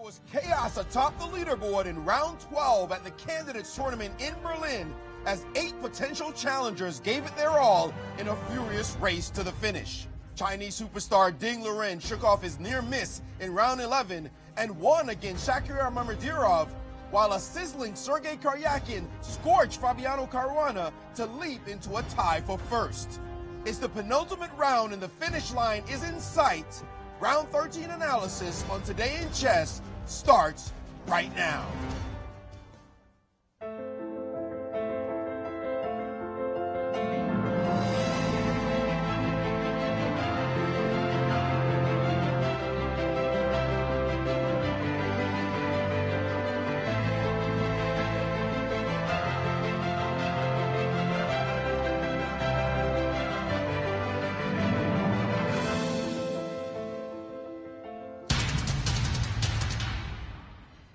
was chaos atop the leaderboard in round 12 at the Candidates Tournament in Berlin as 8 potential challengers gave it their all in a furious race to the finish. Chinese superstar Ding Liren shook off his near miss in round 11 and won against Shakira Mamirdirov, while a sizzling Sergei Karyakin scorched Fabiano Caruana to leap into a tie for first. It's the penultimate round and the finish line is in sight. Round 13 analysis on Today in Chess starts right now.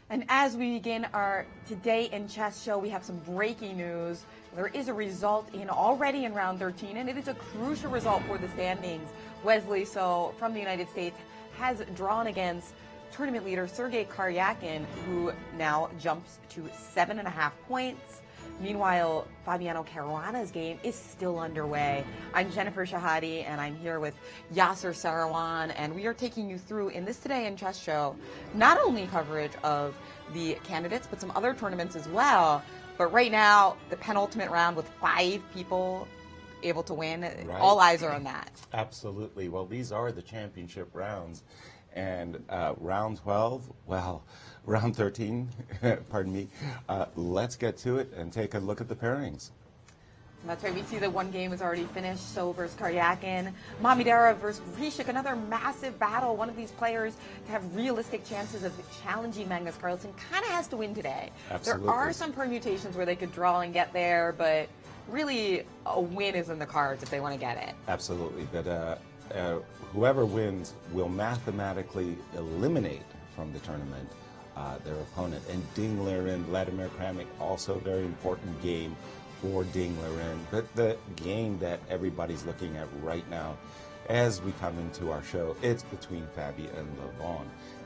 And as we begin our Today in Chess show, we have some breaking news. There is a result already in round 13, and it is a crucial result for the standings. Wesley So from the United States has drawn against tournament leader Sergei Karyakin, who now jumps to 7.5 points. Meanwhile, Fabiano Caruana's game is still underway. I'm Jennifer Shahade, and I'm here with Yasser Seirawan, and we are taking you through, in this Today in Chess show, not only coverage of the candidates, but some other tournaments as well. But right now, the penultimate round with 5 people able to win, right. All eyes are on that. Absolutely. Well, these are the championship rounds. And round 12, well, round 13, pardon me, let's get to it and take a look at the pairings. That's right. We see that one game is already finished. So versus Karyakin. Mamirdirov versus Rishik, another massive battle. One of these players to have realistic chances of challenging Magnus Carlsen kind of has to win today. Absolutely. There are some permutations where they could draw and get there, but really a win is in the cards if they want to get it. Absolutely. But whoever wins will mathematically eliminate from the tournament their opponent. And Ding Liren, Vladimir Kramnik, also a very important game for Ding Liren. But the game that everybody's looking at right now as we come into our show, it's between Fabi and Levon.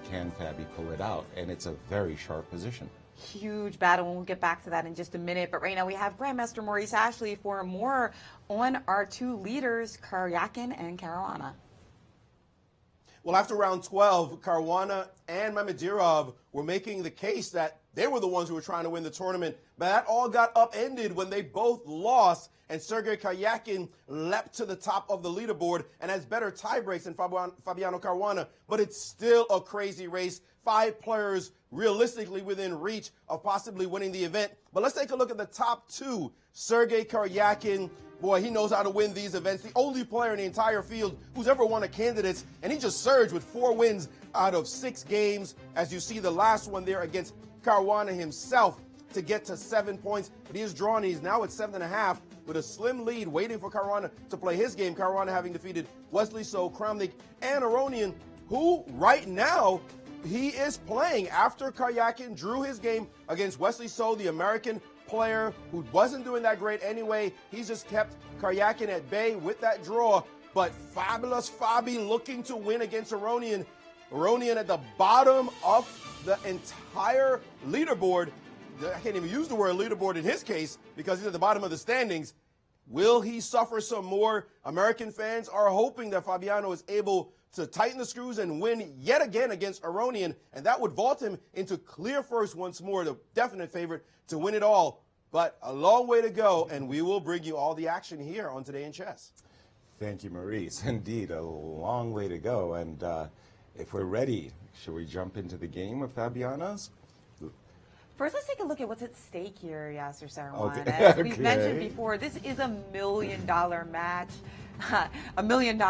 Can Fabi pull it out? And it's a very sharp position. Huge battle, and we'll get back to that in just a minute. But right now we have Grandmaster Maurice Ashley for more on our 2 leaders, Karyakin and Caruana. Well, after round 12, Caruana and Mamirdirov were making the case that they were the ones who were trying to win the tournament, but that all got upended when they both lost, and Sergei Karyakin leapt to the top of the leaderboard and has better tie breaks than Fabiano Caruana, but it's still a crazy race. 5 players realistically within reach of possibly winning the event. But let's take a look at the top 2. Sergei Karyakin, boy, he knows how to win these events. The only player in the entire field who's ever won a Candidates, and he just surged with 4 wins out of 6 games. As you see, the last one there against Caruana himself to get to 7 points. But he is drawn. He's now at 7.5 with a slim lead waiting for Caruana to play his game. Caruana having defeated Wesley So, Kramnik, and Aronian, who right now he is playing after Karyakin drew his game against Wesley So, the American player who wasn't doing that great anyway. He's just kept Karyakin at bay with that draw. But fabulous Fabi looking to win against Aronian. Aronian at the bottom of the entire leaderboard. I can't even use the word leaderboard in his case because he's at the bottom of the standings. Will he suffer some more? American fans are hoping that Fabiano is able to tighten the screws and win yet again against Aronian, and that would vault him into clear first once more, the definite favorite to win it all. But a long way to go, and we will bring you all the action here on Today in Chess. Thank you, Maurice. Indeed, a long way to go. And if we're ready, should we jump into the game of Fabiano's? First, let's take a look at what's at stake here, Yasser Seirawan. Okay. As we've mentioned before, this is a $1 million match, $1 million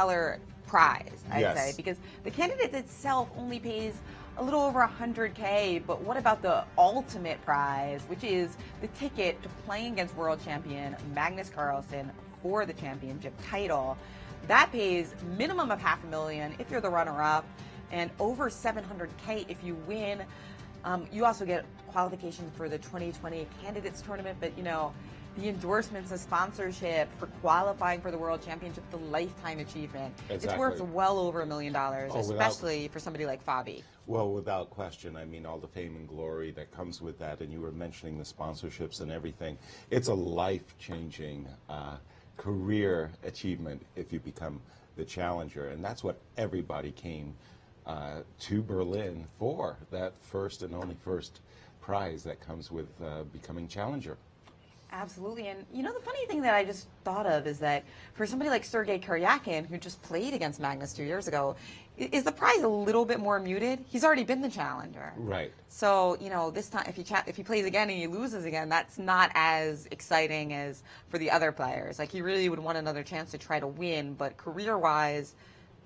prize, I'd say, because the candidate itself only pays a little over $100K, but what about the ultimate prize, which is the ticket to playing against world champion Magnus Carlsen for the championship title? That pays minimum of $500,000 if you're the runner-up, and over $700K if you win. You also get qualification for the 2020 Candidates Tournament, but you know, the endorsements, the sponsorship for qualifying for the World Championship, the lifetime achievement. Exactly. It's worth well over $1 million, especially for somebody like Fabi. Well, without question. I mean, all the fame and glory that comes with that, and you were mentioning the sponsorships and everything. It's a life-changing career achievement if you become the challenger, and that's what everybody came to Berlin for, that first and only first prize that comes with becoming challenger. Absolutely. And you know, the funny thing that I just thought of is that for somebody like Sergei Karyakin, who just played against Magnus 2 years ago, is the prize a little bit more muted? He's already been the challenger. Right. So, you know, this time if he plays again and he loses again, that's not as exciting as for the other players. Like, he really would want another chance to try to win, but career-wise,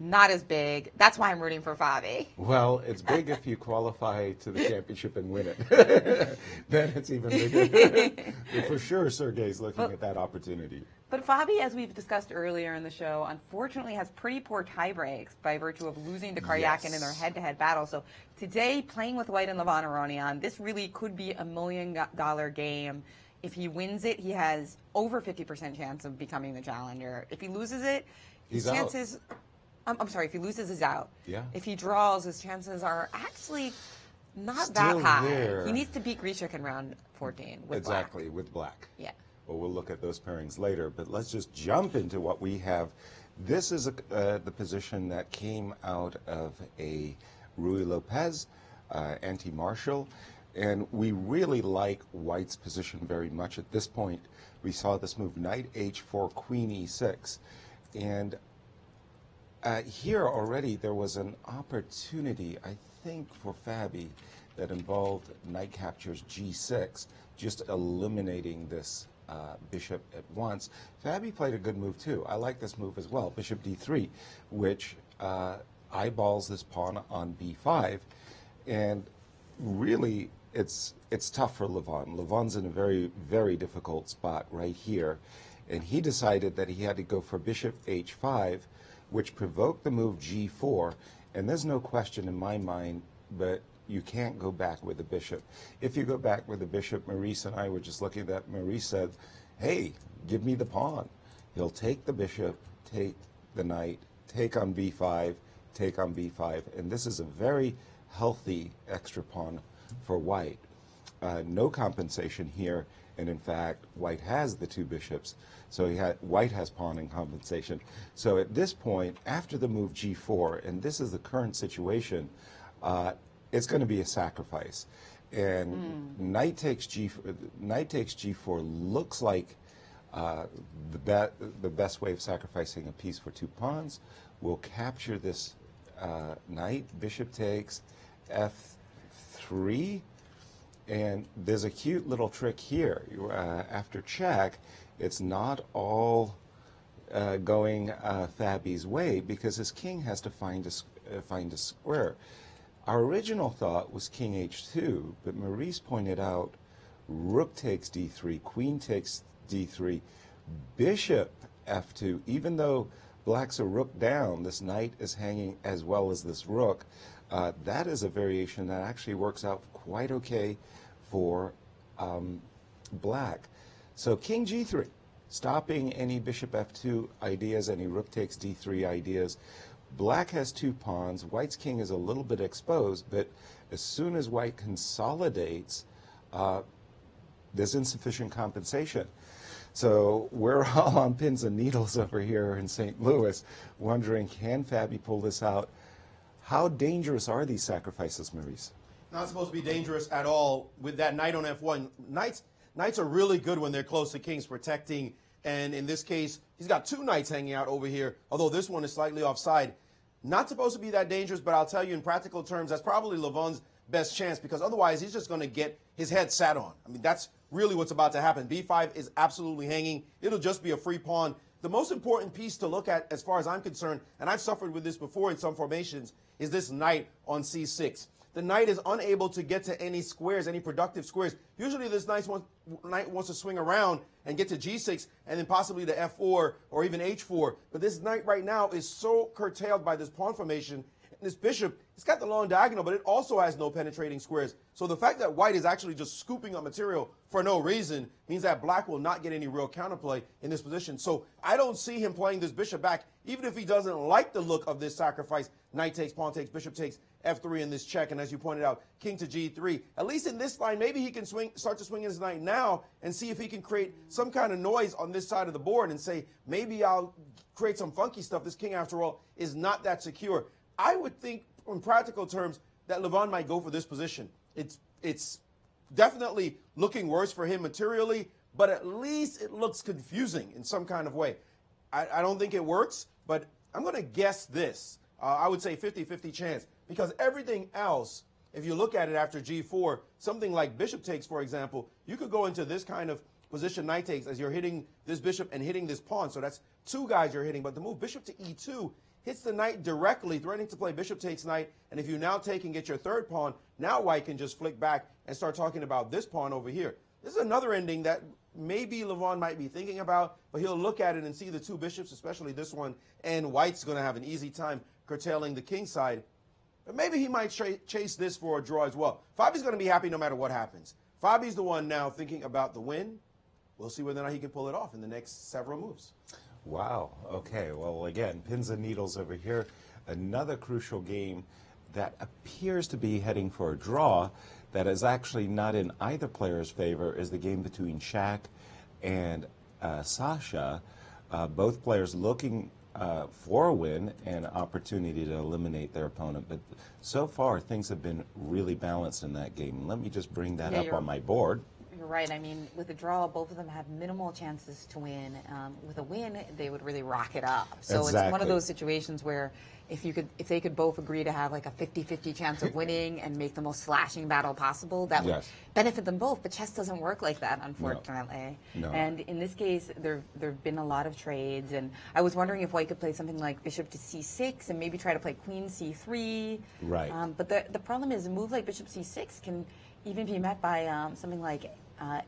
not as big. That's why I'm rooting for Fabi. Well, it's big if you qualify to the championship and win it. Then it's even bigger. But for sure, Sergei's looking at that opportunity. But Fabi, as we've discussed earlier in the show, unfortunately has pretty poor tie breaks by virtue of losing to Karyakin in their head-to-head battle. So today, playing with White and Levon Aronian, this really could be $1 million game. If he wins it, he has over 50% chance of becoming the challenger. If he loses it, his chances... I'm sorry, if he loses, he's out. Yeah. If he draws, his chances are actually not Still that high. there. He needs to beat Grishik in round 14 with Exactly, Black. with Black. Yeah. Well, we'll look at those pairings later, but let's just jump into what we have. This is the position that came out of a Rui Lopez, anti-Marshall, and we really like White's position very much at this point. We saw this move, Knight H4, Queen E6, and here already there was an opportunity, I think, for Fabi that involved knight captures G6, just eliminating this bishop at once. Fabi played a good move too. I like this move as well, bishop D3, which eyeballs this pawn on B5, and really it's tough for Levon. Levon's in a very, very difficult spot right here, and he decided that he had to go for bishop H5, which provoked the move G4, and there's no question in my mind, but you can't go back with the bishop. If you go back with the bishop, Maurice and I were just looking at that, Maurice said, hey, give me the pawn. He'll take the bishop, take the knight, take on B5, take on B5, and this is a very healthy extra pawn for White. No compensation here, and in fact, White has the two bishops, so White has pawn in compensation. So at this point, after the move G4, and this is the current situation, it's going to be a sacrifice. And knight takes G4 looks like the best way of sacrificing a piece for two pawns. We'll capture this knight, bishop takes F3, and there's a cute little trick here. After check, it's not all going Fabi's way, because his king has to find a square. Our original thought was king H2, but Maurice pointed out rook takes D3, queen takes D3, bishop F2. Even though Black's a rook down, this knight is hanging as well as this rook. That is a variation that actually works out quite okay for Black. So king G3, stopping any bishop F2 ideas, any rook takes D3 ideas. Black has two pawns. White's king is a little bit exposed, but as soon as White consolidates, there's insufficient compensation. So we're all on pins and needles over here in St. Louis, wondering, can Fabi pull this out? How dangerous are these sacrifices, Maurice? Not supposed to be dangerous at all with that knight on F1. Knights are really good when they're close to kings, protecting. And in this case, he's got two knights hanging out over here, although this one is slightly offside. Not supposed to be that dangerous, but I'll tell you in practical terms, that's probably Levon's best chance, because otherwise he's just going to get his head sat on. I mean, that's really what's about to happen. B5 is absolutely hanging. It'll just be a free pawn. The most important piece to look at, as far as I'm concerned, and I've suffered with this before in some formations, is this knight on C6. The knight is unable to get to any squares, any productive squares. Usually this knight wants to swing around and get to G6 and then possibly to F4 or even H4. But this knight right now is so curtailed by this pawn formation. And this bishop it's got the long diagonal, but it also has no penetrating squares. So the fact that white is actually just scooping up material for no reason means that black will not get any real counterplay in this position. So I don't see him playing this bishop back, even if he doesn't like the look of this sacrifice. Knight takes, pawn takes, bishop takes, f3 in this check, and as you pointed out, king to g3. At least in this line, maybe he can start to swing his knight now and see if he can create some kind of noise on this side of the board and say, maybe I'll create some funky stuff. This king, after all, is not that secure. I would think, in practical terms, that Levon might go for this position. It's definitely looking worse for him materially, but at least it looks confusing in some kind of way. I don't think it works, but I'm going to guess this. I would say 50-50 chance, because everything else, if you look at it after g4, something like bishop takes, for example, you could go into this kind of position, knight takes, as you're hitting this bishop and hitting this pawn. So that's two guys you're hitting. But the move bishop to e2 hits the knight directly, threatening to play bishop takes knight. And if you now take and get your third pawn, now white can just flick back and start talking about this pawn over here. This is another ending that maybe Levon might be thinking about, but he'll look at it and see the two bishops, especially this one, and white's going to have an easy time curtailing the king side. But maybe he might chase this for a draw as well. Fabi's going to be happy no matter what happens. Fabi's the one now thinking about the win. We'll see whether or not he can pull it off in the next several moves. Wow. Okay. Well, again, pins and needles over here. Another crucial game that appears to be heading for a draw that is actually not in either player's favor is the game between Shaq and Sasha. Both players looking for a win and opportunity to eliminate their opponent. But so far, things have been really balanced in that game. Let me just bring that up on my board. You're right. I mean, with a draw, both of them have minimal chances to win. With a win, they would really rock it up. So It's one of those situations where if they could both agree to have like a 50-50 chance of winning and make the most slashing battle possible, that would benefit them both. But chess doesn't work like that, unfortunately. No. And in this case, there've been a lot of trades. And I was wondering if white could play something like bishop to c6 and maybe try to play queen c3. Right. But the problem is a move like bishop c6 can even be met by something like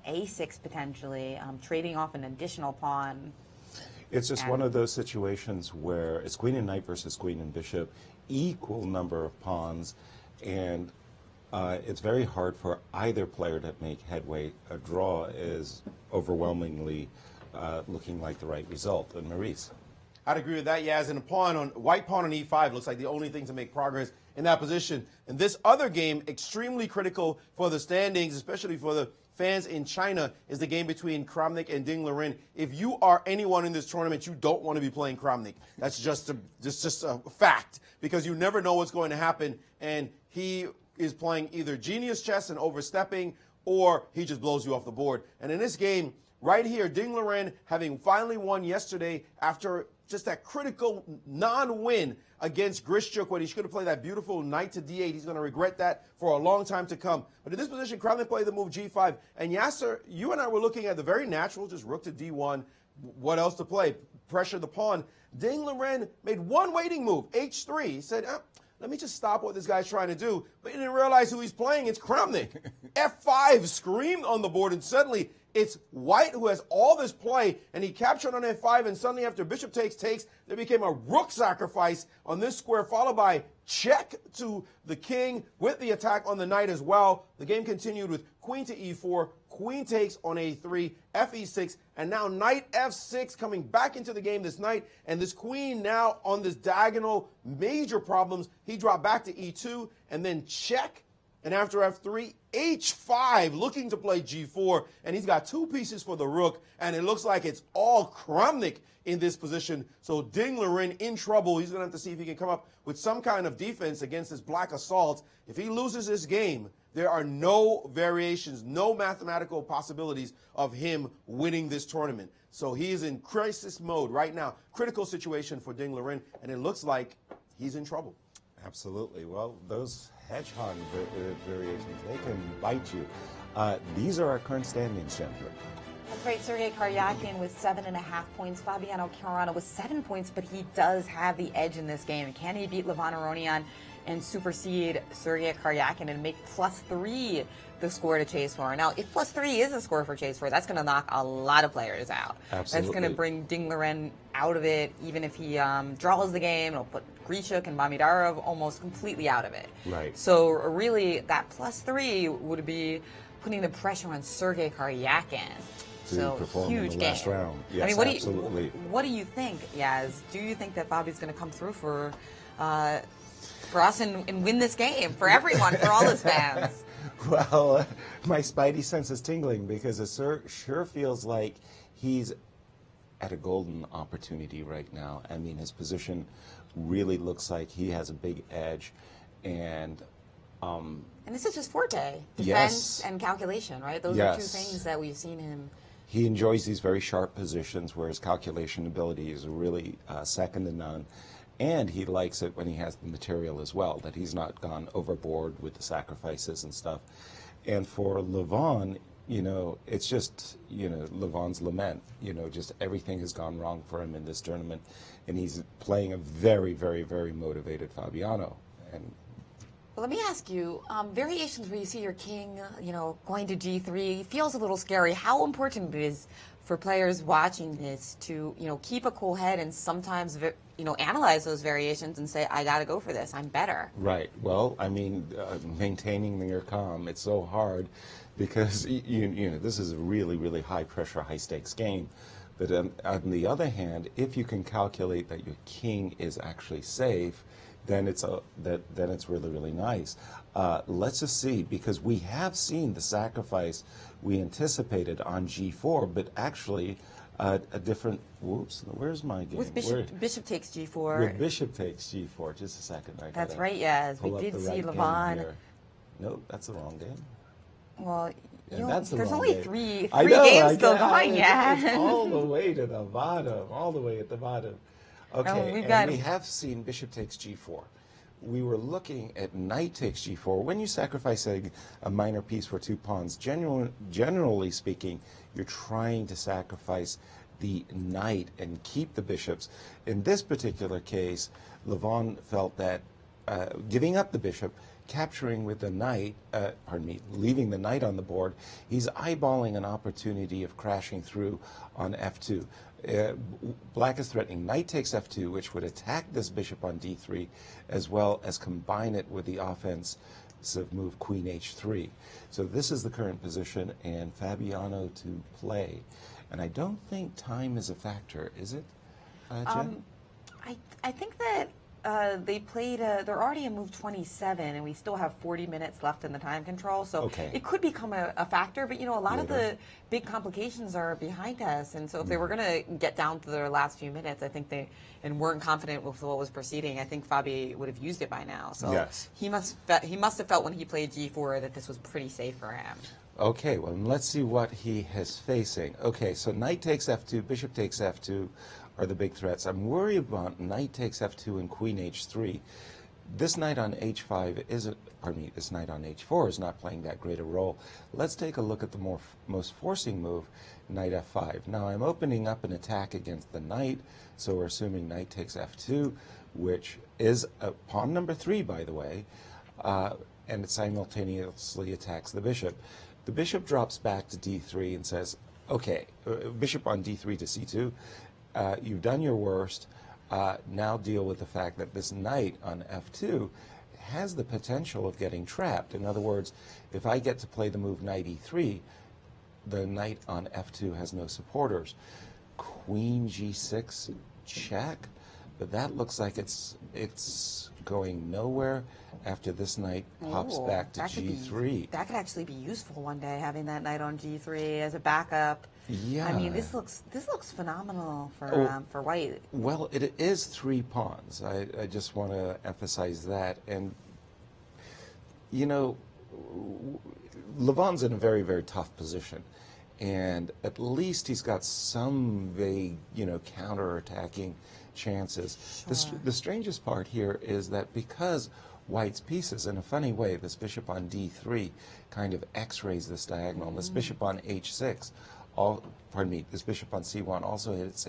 a6 potentially, trading off an additional pawn. It's just one of those situations where it's queen and knight versus queen and bishop, equal number of pawns, and it's very hard for either player to make headway. A draw is overwhelmingly looking like the right result. And Maurice? I'd agree with that, Yaz. And white pawn on e5 looks like the only thing to make progress in that position. And this other game, extremely critical for the standings, especially for the fans in China, is the game between Kramnik and Ding Liren. If you are anyone in this tournament, you don't want to be playing Kramnik. That's just a fact, because you never know what's going to happen. And he is playing either genius chess and overstepping, or he just blows you off the board. And in this game, right here, Ding Liren, having finally won yesterday after just that critical non-win against Grishchuk, when he should have played that beautiful knight to d8. He's going to regret that for a long time to come. But in this position, Kramnik played the move g5. And Yasser, you and I were looking at the very natural, just rook to d1. What else to play? Pressure the pawn. Ding Liren made one waiting move, h3. He said, let me just stop what this guy's trying to do. But he didn't realize who he's playing. It's Kramnik. f5 screamed on the board, and suddenly it's white who has all this play, and he captured on f5, and suddenly after bishop takes, there became a rook sacrifice on this square, followed by check to the king with the attack on the knight as well. The game continued with queen to e4, queen takes on a3, fe6, and now knight f6 coming back into the game, this knight, and this queen now on this diagonal, major problems. He dropped back to e2, and then check. And after f3, h5, looking to play g4. And he's got two pieces for the rook. And it looks like it's all Kramnik in this position. So Ding Liren in trouble. He's going to have to see if he can come up with some kind of defense against this black assault. If he loses this game, there are no variations, no mathematical possibilities of him winning this tournament. So he is in crisis mode right now. Critical situation for Ding Liren. And it looks like he's in trouble. Absolutely. Well, those hedgehog variations, they can bite you. These are our current standings, Jennifer. That's right. Sergei Karyakin with 7.5 points. Fabiano Caruana with 7 points, but he does have the edge in this game. Can he beat Levon Aronian and supersede Sergei Karyakin and make +3 the score to chase for? Now, if +3 is a score for chase for, that's going to knock a lot of players out. Absolutely. That's going to bring Ding Liren out of it. Even if he draws the game, it'll put Grishuk and Mamidarov almost completely out of it. Right. So really, that +3 would be putting the pressure on Sergei Karyakin. To perform huge in the last game. round. Yes, I mean, absolutely. What do you think, Yaz? Do you think that Bobby's going to come through for us and win this game for everyone, for all his fans? Well, my spidey sense is tingling because it sure feels like he's at a golden opportunity right now. I mean, his position really looks like he has a big edge, and this is his forte, defense yes. and calculation, right? Those yes. are two things that we've seen him. He enjoys these very sharp positions where his calculation ability is really second to none. And he likes it when he has the material as well, that he's not gone overboard with the sacrifices and stuff. And for Levon, you know, it's just, you know, Levon's lament. You know, just everything has gone wrong for him in this tournament. And he's playing a very, very, very motivated Fabiano. And well, let me ask you, variations where you see your king, you know, going to G3 feels a little scary. How important it is for players watching this to, you know, keep a cool head and sometimes, you know, analyze those variations and say, I got to go for this. I'm better. Right. Well, I mean, maintaining your calm, it's so hard because, you know, this is a really, really high pressure, high stakes game. But on the other hand, if you can calculate that your king is actually safe, then it's really, really nice. Let's just see, because we have seen the sacrifice we anticipated on G4, but actually a different. Whoops, where's my game? With bishop takes G4. With bishop takes G4. Just a second. That's right. Yes, we did see Levon. No, that's the wrong game. Well, that's there's only three I know, games still going. Yeah, all the way to the bottom. All the way at the bottom. Okay, and we have seen bishop takes G4. We were looking at knight takes G4. When you sacrifice a minor piece for 2 pawns, generally speaking, you're trying to sacrifice the knight and keep the bishops. In this particular case, Levon felt that giving up the bishop, capturing with the knight, leaving the knight on the board, he's eyeballing an opportunity of crashing through on F2. Black is threatening knight takes F2, which would attack this bishop on D3, as well as combine it with the offensive move Queen H3. So this is the current position, and Fabiano to play. And I don't think time is a factor, is it, Jen? I think that they played, they're already in move 27, and we still have 40 minutes left in the time control, so it could become a factor, but, you know, a lot of the big complications are behind us, and so if they were going to get down to their last few minutes, I think and weren't confident with what was proceeding, I think Fabi would have used it by now. So he must have felt when he played G4 that this was pretty safe for him. Okay, well, let's see what he is facing. Okay, so knight takes F2, bishop takes F2 are the big threats. I'm worried about knight takes F2 and queen H3. This knight on H5 this knight on H4 is not playing that great a role. Let's take a look at the most forcing move, knight F5. Now I'm opening up an attack against the knight, so we're assuming knight takes F2, which is pawn number 3, by the way, and it simultaneously attacks the bishop. The bishop drops back to D3 and says, okay, bishop on D3 to C2, you've done your worst. Now deal with the fact that this knight on F2 has the potential of getting trapped. In other words, if I get to play the move knight E3, the knight on F2 has no supporters. Queen G6 check, but that looks like it's going nowhere after this knight pops back to G3. That could actually be useful one day, having that knight on G3 as a backup. Yeah. I mean, this looks phenomenal for white. Well, it is 3 pawns. I just want to emphasize that. And, you know, Levon's in a very, very tough position. And at least he's got some vague, you know, counterattacking chances. Sure. The strangest part here is that because white's pieces, in a funny way, this bishop on D3 kind of x-rays this diagonal. This bishop on H6, this bishop on C1 also hits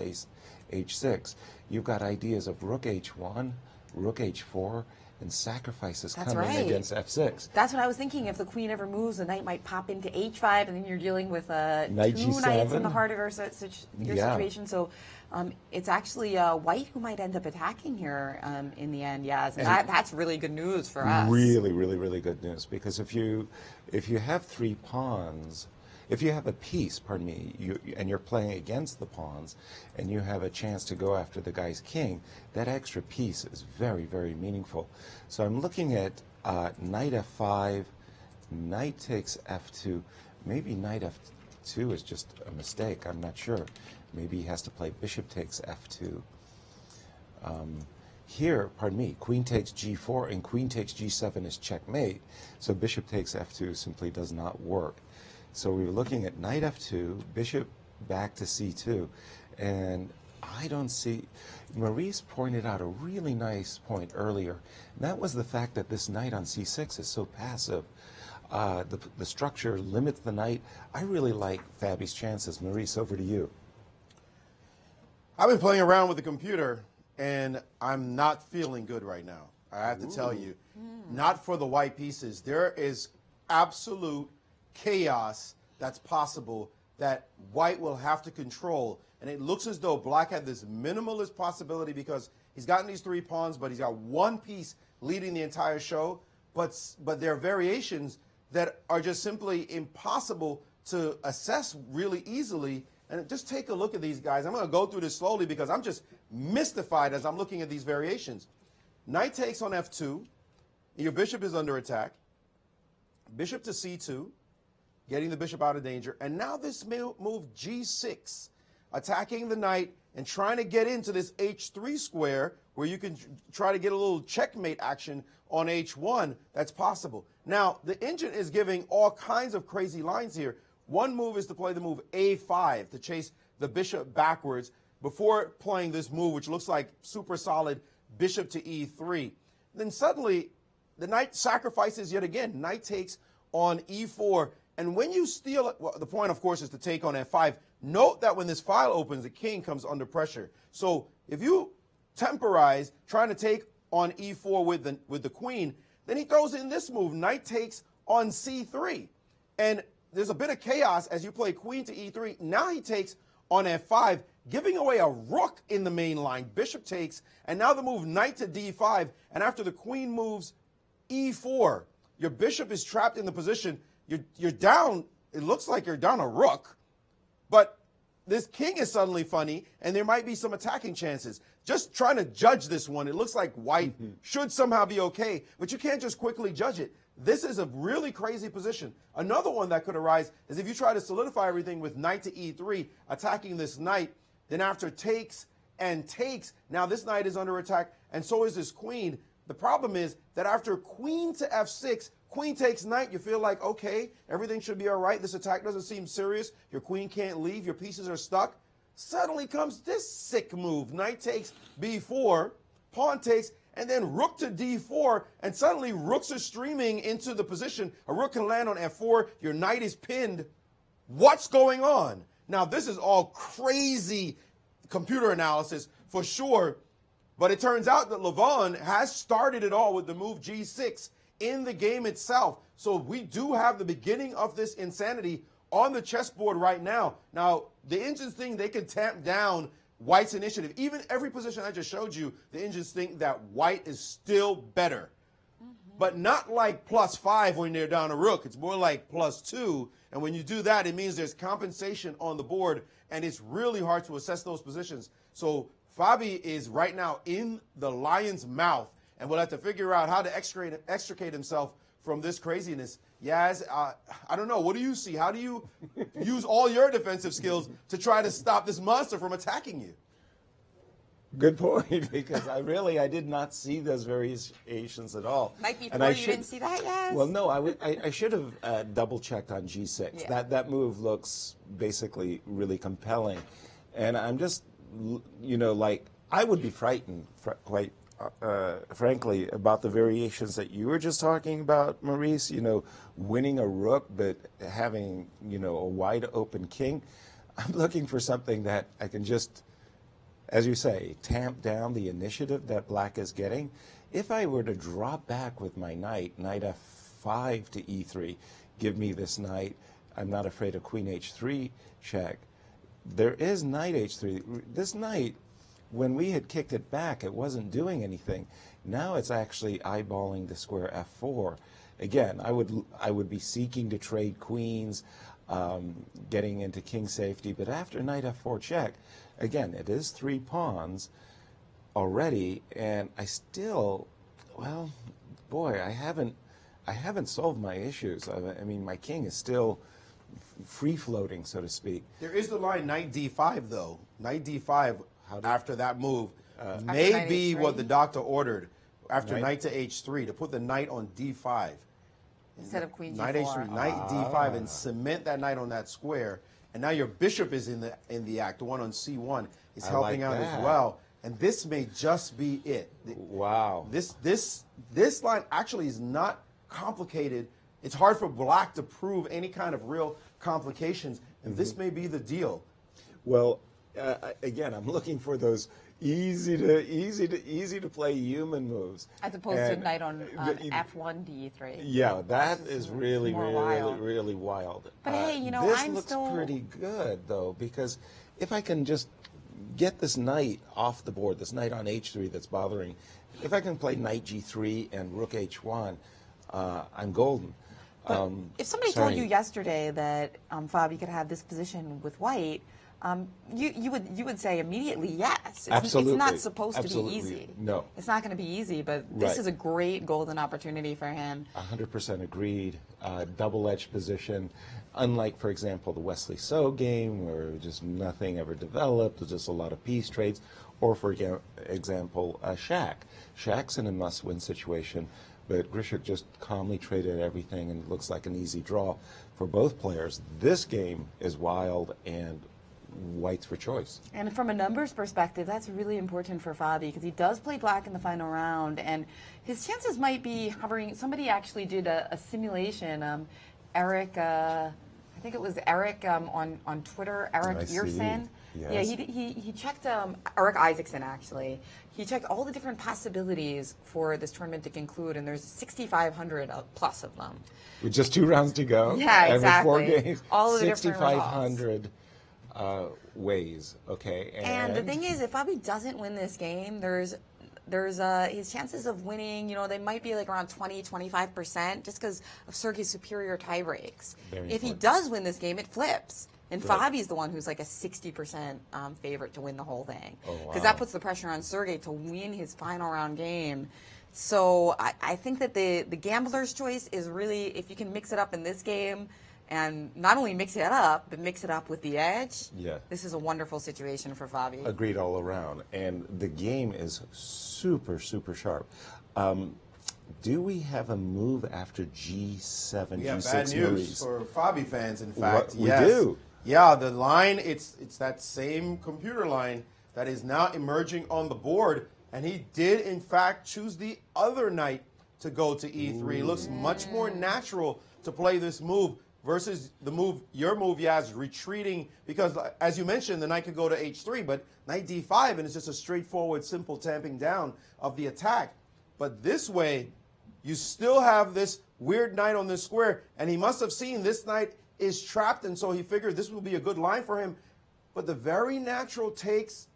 H6. You've got ideas of rook H1, rook H4, and sacrifices That's come in right. against f6. That's what I was thinking. If the queen ever moves, the knight might pop into h5, and then you're dealing with Knight two G7. knights in the heart of your Yeah. situation. So it's actually white who might end up attacking here in the end. Yeah, so that's really good news for us. Really, really, really good news, because if you have 3 pawns, if you have a piece, pardon me, and you're playing against the pawns, and you have a chance to go after the guy's king, that extra piece is very, very meaningful. So I'm looking at knight f5, knight takes f2. Maybe knight f2 is just a mistake. I'm not sure. Maybe he has to play bishop takes f2. Here, pardon me, queen takes g4 and queen takes g7 is checkmate. So bishop takes f2 simply does not work. So we were looking at knight f2, bishop back to c2, and I don't see. Maurice pointed out a really nice point earlier, and that was the fact that this knight on c6 is so passive. The structure limits the knight. I really like Fabi's chances. Maurice, over to you. I've been playing around with the computer, and I'm not feeling good right now. I have to tell you, not for the white pieces. There is absolute chaos that's possible that white will have to control. And it looks as though black had this minimalist possibility because he's gotten these 3 pawns, but he's got 1 piece leading the entire show. But there are variations that are just simply impossible to assess really easily. And just take a look at these guys. I'm going to go through this slowly because I'm just mystified as I'm looking at these variations. Knight takes on f2. Your bishop is under attack. Bishop to c2, getting the bishop out of danger. And now this move g6, attacking the knight and trying to get into this h3 square where you can try to get a little checkmate action on h1. That's possible. Now, the engine is giving all kinds of crazy lines here. One move is to play the move a5 to chase the bishop backwards before playing this move, which looks like super solid bishop to e3. Then suddenly, the knight sacrifices yet again. Knight takes on e4. And when you steal it, well, the point, of course, is to take on f5. Note that when this file opens, the king comes under pressure. So if you temporize trying to take on e4 with the queen, then he throws in this move. Knight takes on c3. And there's a bit of chaos as you play queen to e3. Now he takes on f5, giving away a rook in the main line. Bishop takes, and now the move knight to d5. And after the queen moves e4, your bishop is trapped in the position. You're down, it looks like you're down a rook, but this king is suddenly funny, and there might be some attacking chances. Just trying to judge this one, it looks like white should somehow be okay, but you can't just quickly judge it. This is a really crazy position. Another one that could arise is if you try to solidify everything with knight to e3, attacking this knight, then after takes and takes, now this knight is under attack, and so is this queen. The problem is that after queen to f6, queen takes knight, you feel like, okay, everything should be all right. This attack doesn't seem serious. Your queen can't leave. Your pieces are stuck. Suddenly comes this sick move. Knight takes b4, pawn takes, and then rook to d4, and suddenly rooks are streaming into the position. A rook can land on f4. Your knight is pinned. What's going on? Now, this is all crazy computer analysis for sure, but it turns out that Levon has started it all with the move g6 in the game itself. So we do have the beginning of this insanity on the chessboard right now. Now, the engines think they can tamp down white's initiative. Even every position I just showed you, the engines think that white is still better. But not like +5 when they're down a rook. It's more like +2. And when you do that, it means there's compensation on the board, and it's really hard to assess those positions. So Fabi is right now in the lion's mouth, and we'll have to figure out how to extricate himself from this craziness. Yaz, I don't know. What do you see? How do you use all your defensive skills to try to stop this monster from attacking you? Good point, because I did not see those variations at all. Like before, you didn't see that, Yaz? Well, no, I should have double-checked on g6. Yeah. That move looks basically really compelling. And I'm just, like, I would be frightened, quite frankly, about the variations that you were just talking about, Maurice, winning a rook but having, a wide open king. I'm looking for something that I can just, as you say, tamp down the initiative that black is getting. If I were to drop back with my knight f5 to e3, give me this knight, I'm not afraid of queen h3 check. There is knight h3. This knight, when we had kicked it back, it wasn't doing anything. Now it's actually eyeballing the square f4. Again, I would be seeking to trade queens, getting into king safety, but after knight f4 check, again, it is 3 pawns already, and I still, well, boy, I haven't solved my issues. I mean, my king is still free floating, so to speak. There is the line knight d5 though. Knight d5 after that move may be what the doctor ordered after knight to h3 to put the knight on d5 instead of queen knight g4. h3, knight d5, and cement that knight on that square. And now your bishop is in the act. The one on c1 is helping out as well. And this may just be it. Wow. This line actually is not complicated. It's hard for black to prove any kind of real complications, and this may be the deal. Well, again, I'm looking for those easy to play human moves, as opposed to knight on f1 d3. Yeah, that is really wild. But hey, you know, this looks pretty good though, because if I can just get this knight off the board, this knight on h3 that's bothering, if I can play knight g3 and rook h1, I'm golden. If somebody told you yesterday that Fabi could have this position with white, you would say immediately yes. Absolutely. It's not supposed to be easy. No. It's not going to be easy, but this is a great golden opportunity for him. 100% agreed. Double-edged position. Unlike, for example, the Wesley So game, where just nothing ever developed, there's just a lot of piece trades, or, for example, Shaq. Shaq's in a must-win situation, but Grishuk just calmly traded everything, and it looks like an easy draw for both players. This game is wild, and white's for choice. And from a numbers perspective, that's really important for Fabi, because he does play black in the final round, and his chances might be hovering. Somebody actually did a simulation. Eric, I think it was Eric on Twitter, Eric Earson. Yes. Yeah, he checked, Eric Isaacson actually. He checked all the different possibilities for this tournament to conclude, and there's 6,500 plus of them. With just 2 rounds to go. Yeah, exactly. Every 4 games. All of the different 6,500 ways. Okay. And the thing is, if Fabi doesn't win this game, there's his chances of winning, you know, they might be like around 20-25% just because of Sergei's superior tie breaks. If he does win this game, it flips. And Fabi's the one who's like a 60% favorite to win the whole thing. Because that puts the pressure on Sergei to win his final round game. So I think that the gambler's choice is really, if you can mix it up in this game, and not only mix it up, but mix it up with the edge. Yeah. This is a wonderful situation for Fabi. Agreed all around. And the game is super, super sharp. Do we have a move after G7, Yeah, G6 bad news Maurice? for Fabi fans, in fact. We yes. do. Yeah, the line, it's that same computer line that is now emerging on the board. And he did, in fact, choose the other knight to go to E3. It looks much more natural to play this move versus the move, your move, Yaz, retreating. Because, as you mentioned, the knight could go to H3, but knight D5, and it's just a straightforward, simple tamping down of the attack. But this way, you still have this weird knight on this square, and he must have seen this knight is trapped, and so he figured this would be a good line for him. But the very natural takes,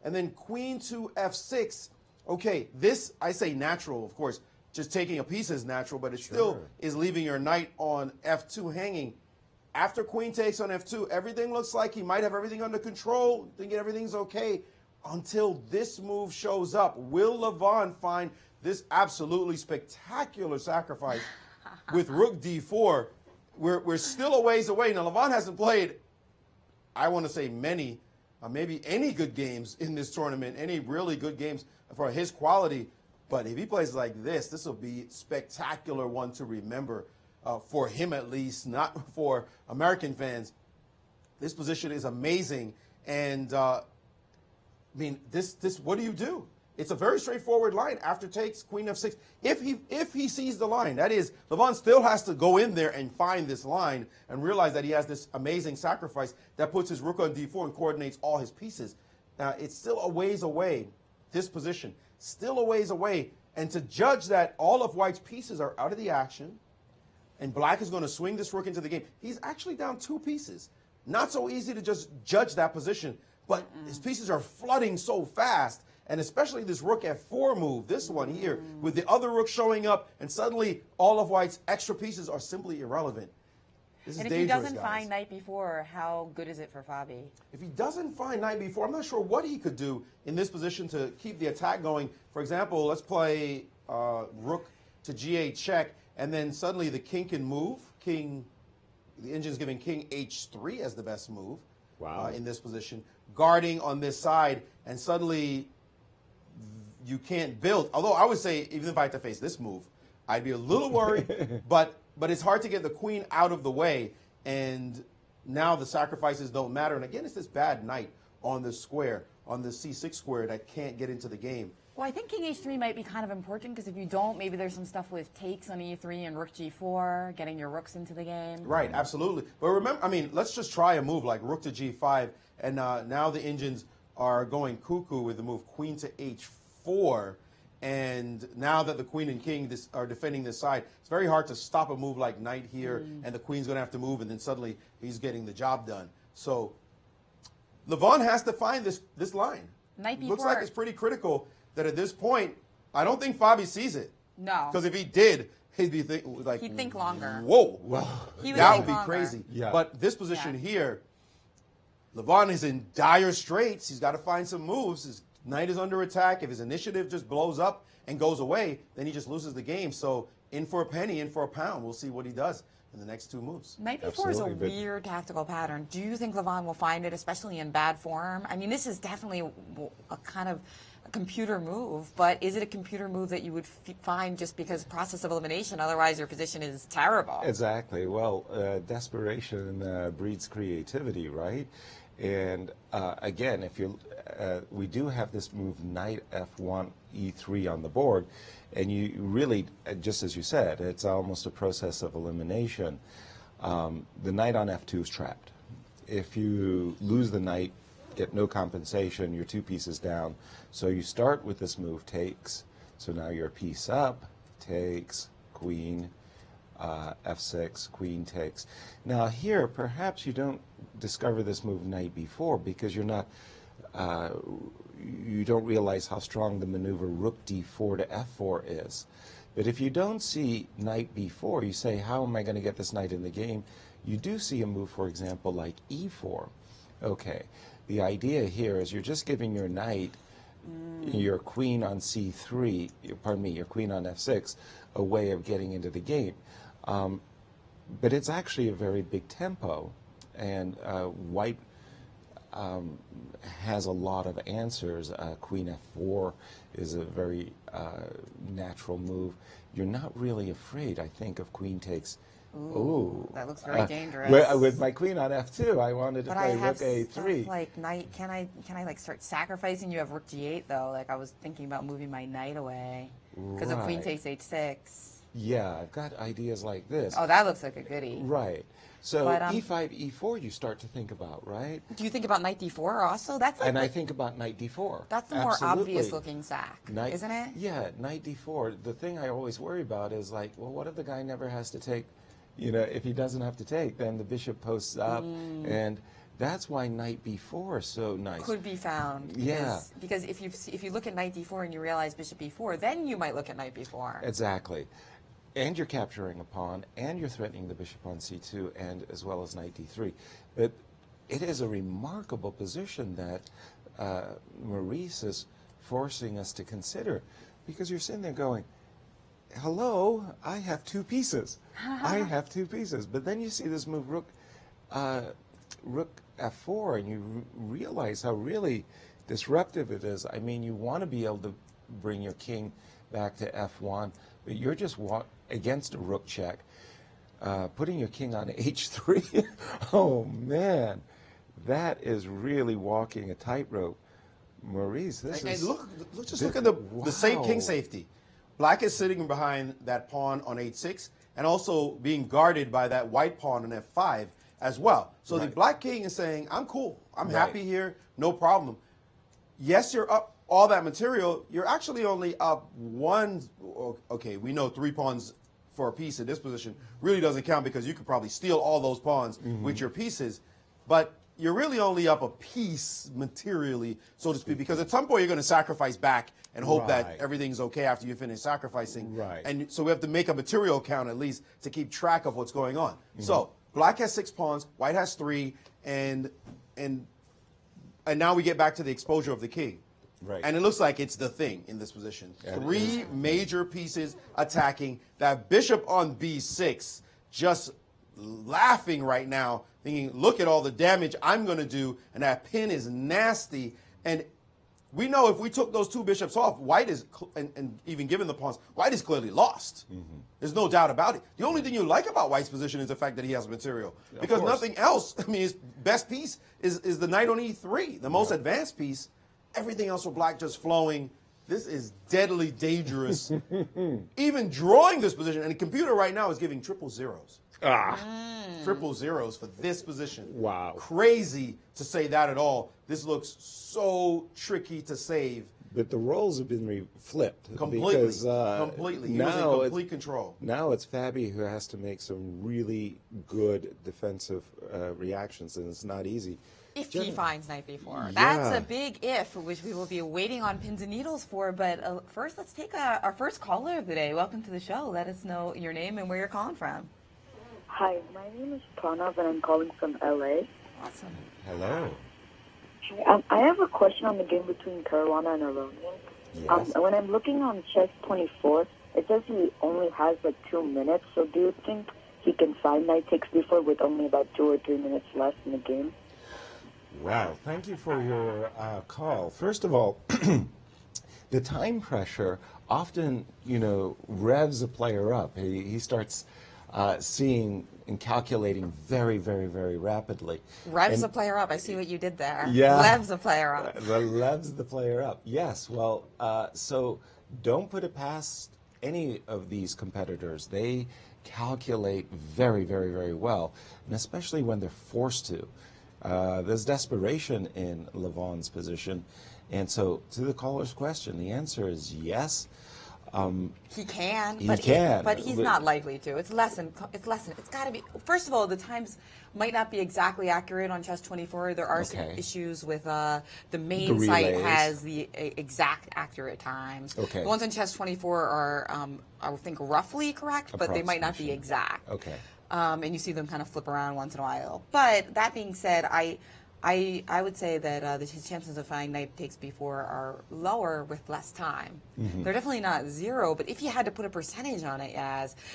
and then queen to F6. Okay, this, I say natural, of course. Just taking a piece is natural, but it still is leaving your knight on F2 hanging. After queen takes on F2, everything looks like he might have everything under control, thinking everything's okay, until this move shows up. Will Levon find this absolutely spectacular sacrifice with rook D4? We're still a ways away. Now, Levon hasn't played, I want to say many, maybe any good games in this tournament, any really good games for his quality. But if he plays like this will be a spectacular one to remember for him at least, not for American fans. This position is amazing. And, I mean, this what do you do? It's a very straightforward line. After takes, queen F6. If he sees the line, that is, Levon still has to go in there and find this line and realize that he has this amazing sacrifice that puts his rook on D4 and coordinates all his pieces. It's still a ways away, this position. still a ways away. And to judge that all of white's pieces are out of the action, and black is going to swing this rook into the game, he's actually down 2 pieces. Not so easy to just judge that position, but his pieces are flooding so fast, and especially this rook f4 move, this one here, with the other rook showing up, and suddenly all of white's extra pieces are simply irrelevant. This is and if dangerous, he doesn't guys. find knight before, how good is it for Fabi? If he doesn't find knight before, I'm not sure what he could do in this position to keep the attack going. For example, let's play rook to g8 check, and then suddenly the king can move. The engine's giving king h3 as the best move. Wow. In this position, guarding on this side, and suddenly you can't build. Although I would say, even if I had to face this move, I'd be a little worried, but it's hard to get the queen out of the way, and now the sacrifices don't matter. And again, it's this bad knight on the square, on the c6 square, that can't get into the game. Well, I think king h3 might be kind of important, because if you don't, maybe there's some stuff with takes on e3 and rook g4, getting your rooks into the game. Right, absolutely. But remember, I mean, let's just try a move like rook to g5, and now the engines are going cuckoo with the move queen to h4. And now that the queen and king are defending this side, it's very hard to stop a move like knight here, and the queen's going to have to move, and then suddenly he's getting the job done. So Levon has to find this line. Knight b4. Looks like it's pretty critical that at this point, I don't think Fabi sees it. No. Because if he did, he'd be like, He'd think longer. Whoa. He would that think would be longer. crazy. Yeah. But this position here, Levon is in dire straits. He's got to find some moves. His knight is under attack. If his initiative just blows up and goes away, then he just loses the game. So in for a penny, in for a pound. We'll see what he does in the next 2 moves. Knight b4 is a Absolutely, but- weird tactical pattern. Do you think Levon will find it, especially in bad form? I mean, this is definitely a kind of a computer move, but is it a computer move that you would find just because process of elimination? Otherwise, your position is terrible. Exactly. Well, desperation breeds creativity, right? And again, if you, we do have this move knight f1 e3 on the board, and you really, just as you said, it's almost a process of elimination. The knight on f2 is trapped. If you lose the knight, get no compensation, you're 2 pieces down. So you start with this move takes. So now you're a piece up, takes, queen, f6, queen takes. Now here, perhaps you don't discover this move knight b4 because you're not, you don't realize how strong the maneuver rook d4 to f4 is. But if you don't see knight b4, you say, how am I going to get this knight in the game? You do see a move, for example, like e4. Okay, the idea here is you're just giving your knight, your queen on c3, pardon me, your queen on f6, a way of getting into the game. But it's actually a very big tempo, and white has a lot of answers. Queen f4 is a very natural move. You're not really afraid, I think, of queen takes. Ooh, that looks very dangerous. With my queen on f2, I wanted to play rook a3. Like knight, can I like start sacrificing? You have rook g8 though. Like I was thinking about moving my knight away because of queen takes h6. Yeah, I've got ideas like this. Oh, that looks like a goodie. Right. So But, e5, e4 you start to think about, right? Do you think about knight d4 also? That's like And I think about knight d4. that's the more Absolutely. obvious looking sack, isn't it? Yeah, knight d4. The thing I always worry about is like, well, what if the guy never has to take, you know, if he doesn't have to take, then the bishop posts up, and that's why knight b4 is so nice. Could be found. Because, Yeah. Because if you look at knight d4 and you realize bishop b4, then you might look at knight b4. Exactly. And you're capturing a pawn, and you're threatening the bishop on c2, and as well as knight d3. But it is a remarkable position that Maurice is forcing us to consider, because you're sitting there going, hello, I have 2 pieces. I have 2 pieces. But then you see this move rook f4, and you realize how really disruptive it is. I mean, you want to be able to bring your king back to f1, but you're just against a rook check. Putting your king on h3, oh man, that is really walking a tightrope. Maurice, this is... And look at the same king safety. Black is sitting behind that pawn on h6 and also being guarded by that white pawn on f5 as well. So the black king is saying, I'm cool. I'm happy here. No problem. Yes, you're up all that material, you're actually only up one. Okay, we know 3 pawns for a piece in this position really doesn't count because you could probably steal all those pawns with your pieces. But you're really only up a piece materially, so to speak, because at some point you're going to sacrifice back and hope that everything's okay after you finish sacrificing. Right. And so we have to make a material count at least to keep track of what's going on. So black has 6 pawns, white has 3, and now we get back to the exposure of the king. Right. And it looks like it's the thing in this position. 3 major pieces attacking. That bishop on b6 just laughing right now, thinking, look at all the damage I'm going to do, and that pin is nasty. And we know if we took those 2 bishops off, white is, and even given the pawns, white is clearly lost. There's no doubt about it. The only thing you like about white's position is the fact that he has material. Because nothing else, I mean, his best piece is the knight on e3, the most advanced piece. Everything else for black just flowing. This is deadly dangerous. Even drawing this position, and the computer right now is giving triple zeros. Triple zeros for this position. Wow. Crazy to say that at all. This looks so tricky to save. But the roles have been flipped. Completely. Because, completely. He was in complete control. Now it's Fabi who has to make some really good defensive reactions, and it's not easy. If he finds knight b4. That's a big if, which we will be waiting on pins and needles for. But first, let's take our first caller of the day. Welcome to the show. Let us know your name and where you're calling from. Hi, my name is Pranav, and I'm calling from LA. Awesome. Hello. Hi, I have a question on the game between Caruana and Aronian. Yes. When I'm looking on chess 24, it says he only has like 2 minutes. So do you think he can find knight takes b4 with only about 2 or 3 minutes left in the game? Wow, thank you for your call. First of all, the time pressure often, revs a player up. He starts seeing and calculating very, very, very rapidly. Revs a player up. I see what you did there. Yeah. Revs a player up. Revs the player up. Yes. Well, so don't put it past any of these competitors. They calculate very, very, very well, and especially when they're forced to. There's desperation in Levon's position. And so to the caller's question, the answer is yes. He can, but he's not likely to. It's lesson. It's got to be. First of all, the times might not be exactly accurate on chess 24. There are some issues with the main site has the exact accurate times. Okay. The ones on chess 24 are, I think, roughly correct, but they might not be exact. Okay. And you see them kind of flip around once in a while. But that being said, I would say that his chances of finding knight takes b4 are lower with less time. They're definitely not 0, but if you had to put a percentage on it,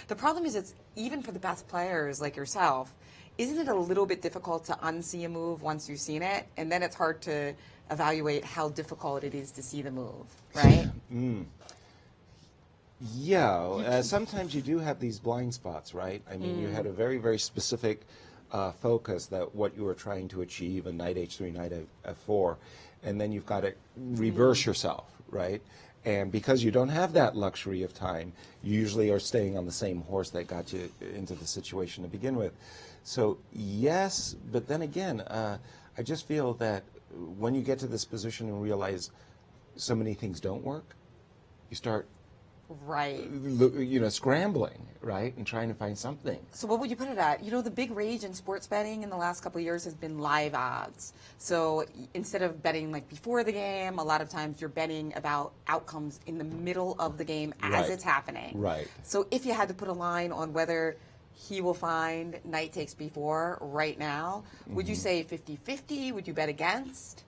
the problem is it's even for the best players like yourself, isn't it a little bit difficult to unsee a move once you've seen it? And then it's hard to evaluate how difficult it is to see the move, right? Yeah, sometimes you do have these blind spots, right? I mean, you had a very, very specific focus that what you were trying to achieve, a knight h3, knight f4, and then you've got to reverse yourself, right? And because you don't have that luxury of time, you usually are staying on the same horse that got you into the situation to begin with. So yes, but then again, I just feel that when you get to this position and realize so many things don't work, you start scrambling, right, and trying to find something. So what would you put it at? The big rage in sports betting in the last couple of years has been live odds. So instead of betting like before the game, a lot of times you're betting about outcomes in the middle of the game as it's happening. Right. So if you had to put a line on whether he will find knight takes b4 right now, would you say 50-50? Would you bet against?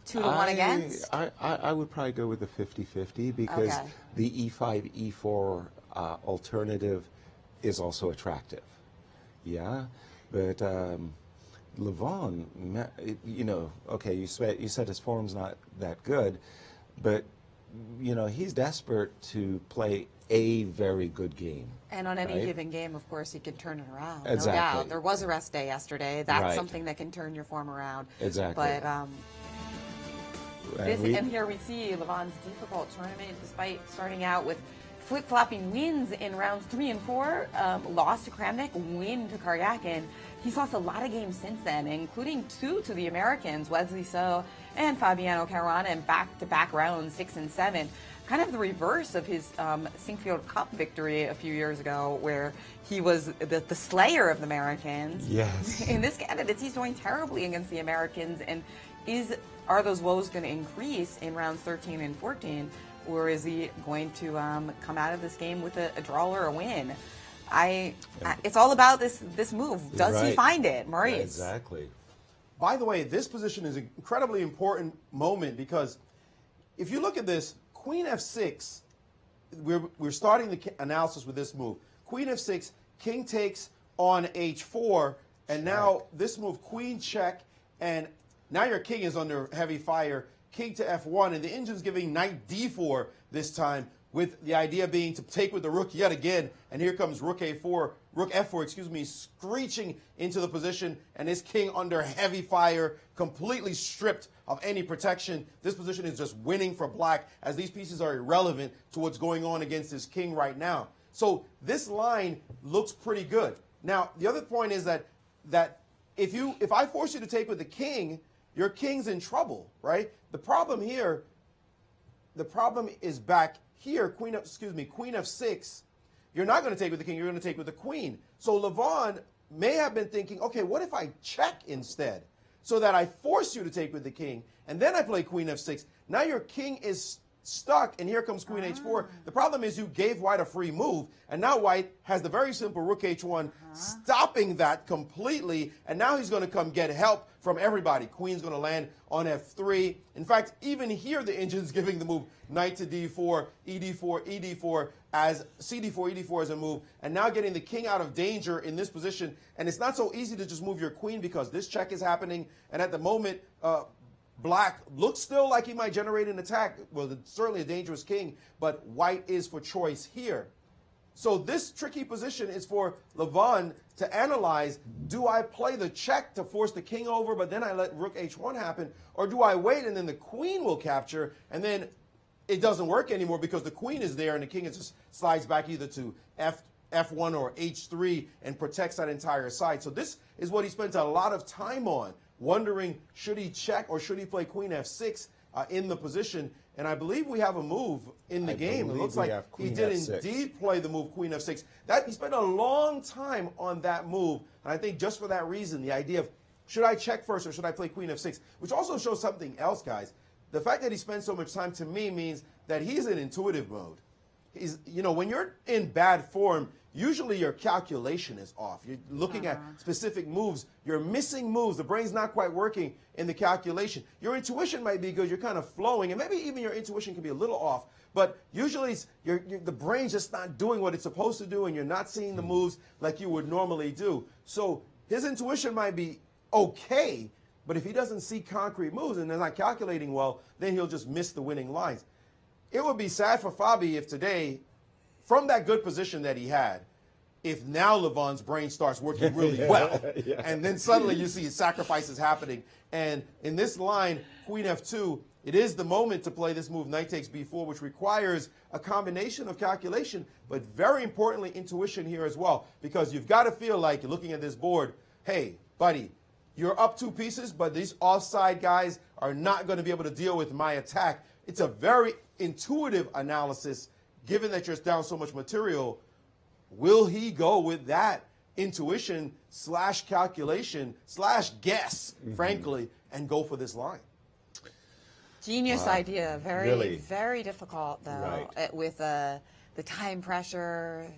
2-1 against? I would probably go with the 50-50 because the e5, e4 alternative is also attractive. Yeah, but Levon, you said his form's not that good, but he's desperate to play a very good game. And on any given game, of course, he can turn it around. Exactly. No doubt. There was a rest day yesterday. That's something that can turn your form around. Exactly. But and here we see Levon's difficult tournament, despite starting out with flip-flopping wins in rounds 3 and 4, loss to Kramnik, win to Karyakin. He's lost a lot of games since then, including 2 to the Americans, Wesley So and Fabiano Caruana, in back-to-back rounds, 6 and 7. Kind of the reverse of his Sinkfield Cup victory a few years ago, where he was the slayer of the Americans. Yes. In this candidates, he's doing terribly against the Americans. And are those woes going to increase in rounds 13 and 14, or is he going to come out of this game with a draw or a win? It's all about this move. Does he find it, Maurice? Yeah, exactly. By the way, this position is an incredibly important moment because if you look at this, Queen F6, we're starting the analysis with this move. Queen F6, King takes on H4, and now this move, Queen check, and now your King is under heavy fire. King to F1, and the engine's giving Knight D4 this time, with the idea being to take with the rook yet again. And here comes rook F4, screeching into the position, and his king under heavy fire, completely stripped of any protection. This position is just winning for black, as these pieces are irrelevant to what's going on against his king right now. So this line looks pretty good. Now, the other point is that if I force you to take with the king, your king's in trouble, right? The problem is back here, Queen F6, you're not going to take with the king, you're going to take with the queen. So Levon may have been thinking, okay, what if I check instead? So that I force you to take with the king, and then I play Queen F6. Now your king is stuck, and here comes Queen H4. The problem is you gave White a free move, and now White has the very simple Rook H1, stopping that completely, and now he's going to come get help from everybody. Queen's going to land on F3. In fact, even here the engine's giving the move Knight to D4, ED4, ED4, as CD4, ED4 as a move, and now getting the king out of danger in this position. And it's not so easy to just move your queen because this check is happening, and at the moment, Black looks still like he might generate an attack. Well, it's certainly a dangerous king, but White is for choice here. So this tricky position is for Levon to analyze. Do I play the check to force the king over, but then I let Rook H1 happen? Or do I wait and then the queen will capture, and then it doesn't work anymore because the queen is there and the king just slides back either to F1 or H3 and protects that entire side. So this is what he spent a lot of time on, wondering, should he check or should he play Queen F6 in the position? And I believe we have a move in the game. It looks like he did indeed play the move Queen F6. He spent a long time on that move. And I think just for that reason, the idea of should I check first or should I play Queen F6, which also shows something else, guys. The fact that he spent so much time, to me, means that he's in intuitive mode. When you're in bad form, usually your calculation is off. You're looking at specific moves. You're missing moves. The brain's not quite working in the calculation. Your intuition might be good. You're kind of flowing, and maybe even your intuition can be a little off. But usually the brain's just not doing what it's supposed to do, and you're not seeing the moves like you would normally do. So his intuition might be okay, but if he doesn't see concrete moves and they're not calculating well, then he'll just miss the winning lines. It would be sad for Fabi if today, from that good position that he had, if now Levon's brain starts working really well, and then suddenly you see sacrifices happening. And in this line, Queen F2, it is the moment to play this move, Knight takes B4, which requires a combination of calculation, but very importantly, intuition here as well, because you've got to feel like you're looking at this board, hey, buddy, you're up 2 pieces, but these offside guys are not going to be able to deal with my attack. It's a very intuitive analysis, given that you're down so much material. Will he go with that intuition / calculation / guess, frankly, and go for this line? Genius idea. Very difficult, though, with the time pressure,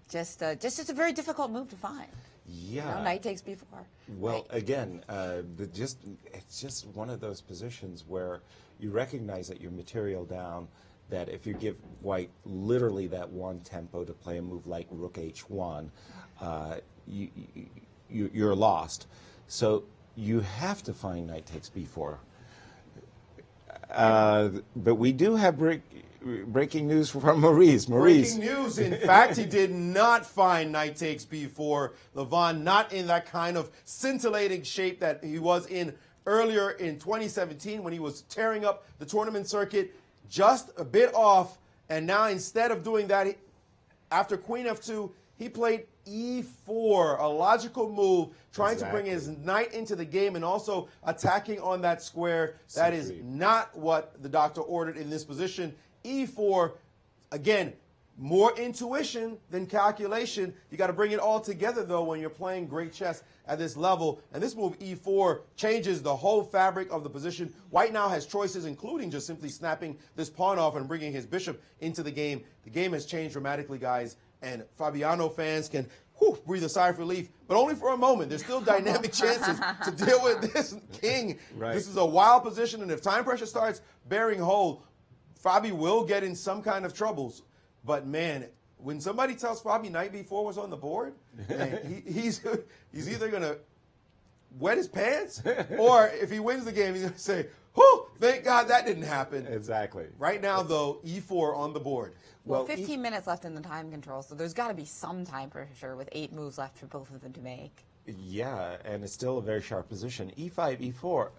just a very difficult move to find. Yeah. Knight takes B4. Well, again, it's just one of those positions where you recognize that your material down, that if you give White literally that one tempo to play a move like Rook H1, you're lost. So you have to find Knight takes B4. But we do have breaking news from Maurice. Breaking news. In fact, he did not find Knight takes B4. Levon not in that kind of scintillating shape that he was in earlier in 2017 when he was tearing up the tournament circuit. Just a bit off. And now instead of doing that, after Queen F2, he played e4, a logical move, trying to bring his knight into the game and also attacking on that square. That is not what the doctor ordered in this position. e4, again, more intuition than calculation. You got to bring it all together, though, when you're playing great chess at this level. And this move, e4, changes the whole fabric of the position. White now has choices, including just simply snapping this pawn off and bringing his bishop into the game. The game has changed dramatically, guys, and Fabiano fans can breathe a sigh of relief, but only for a moment. There's still dynamic chances to deal with this king. Right. This is a wild position, and if time pressure starts bearing hold, Fabi will get in some kind of troubles. But, man, when somebody tells Fabi knight b4 was on the board, man, he's either going to wet his pants, or if he wins the game, he's going to say, whew, thank God that didn't happen. Exactly. Right now, though, e4 on the board. Well, 15 minutes left in the time control, so there's got to be some time pressure with 8 moves left for both of them to make. Yeah, and it's still a very sharp position. e5, e4.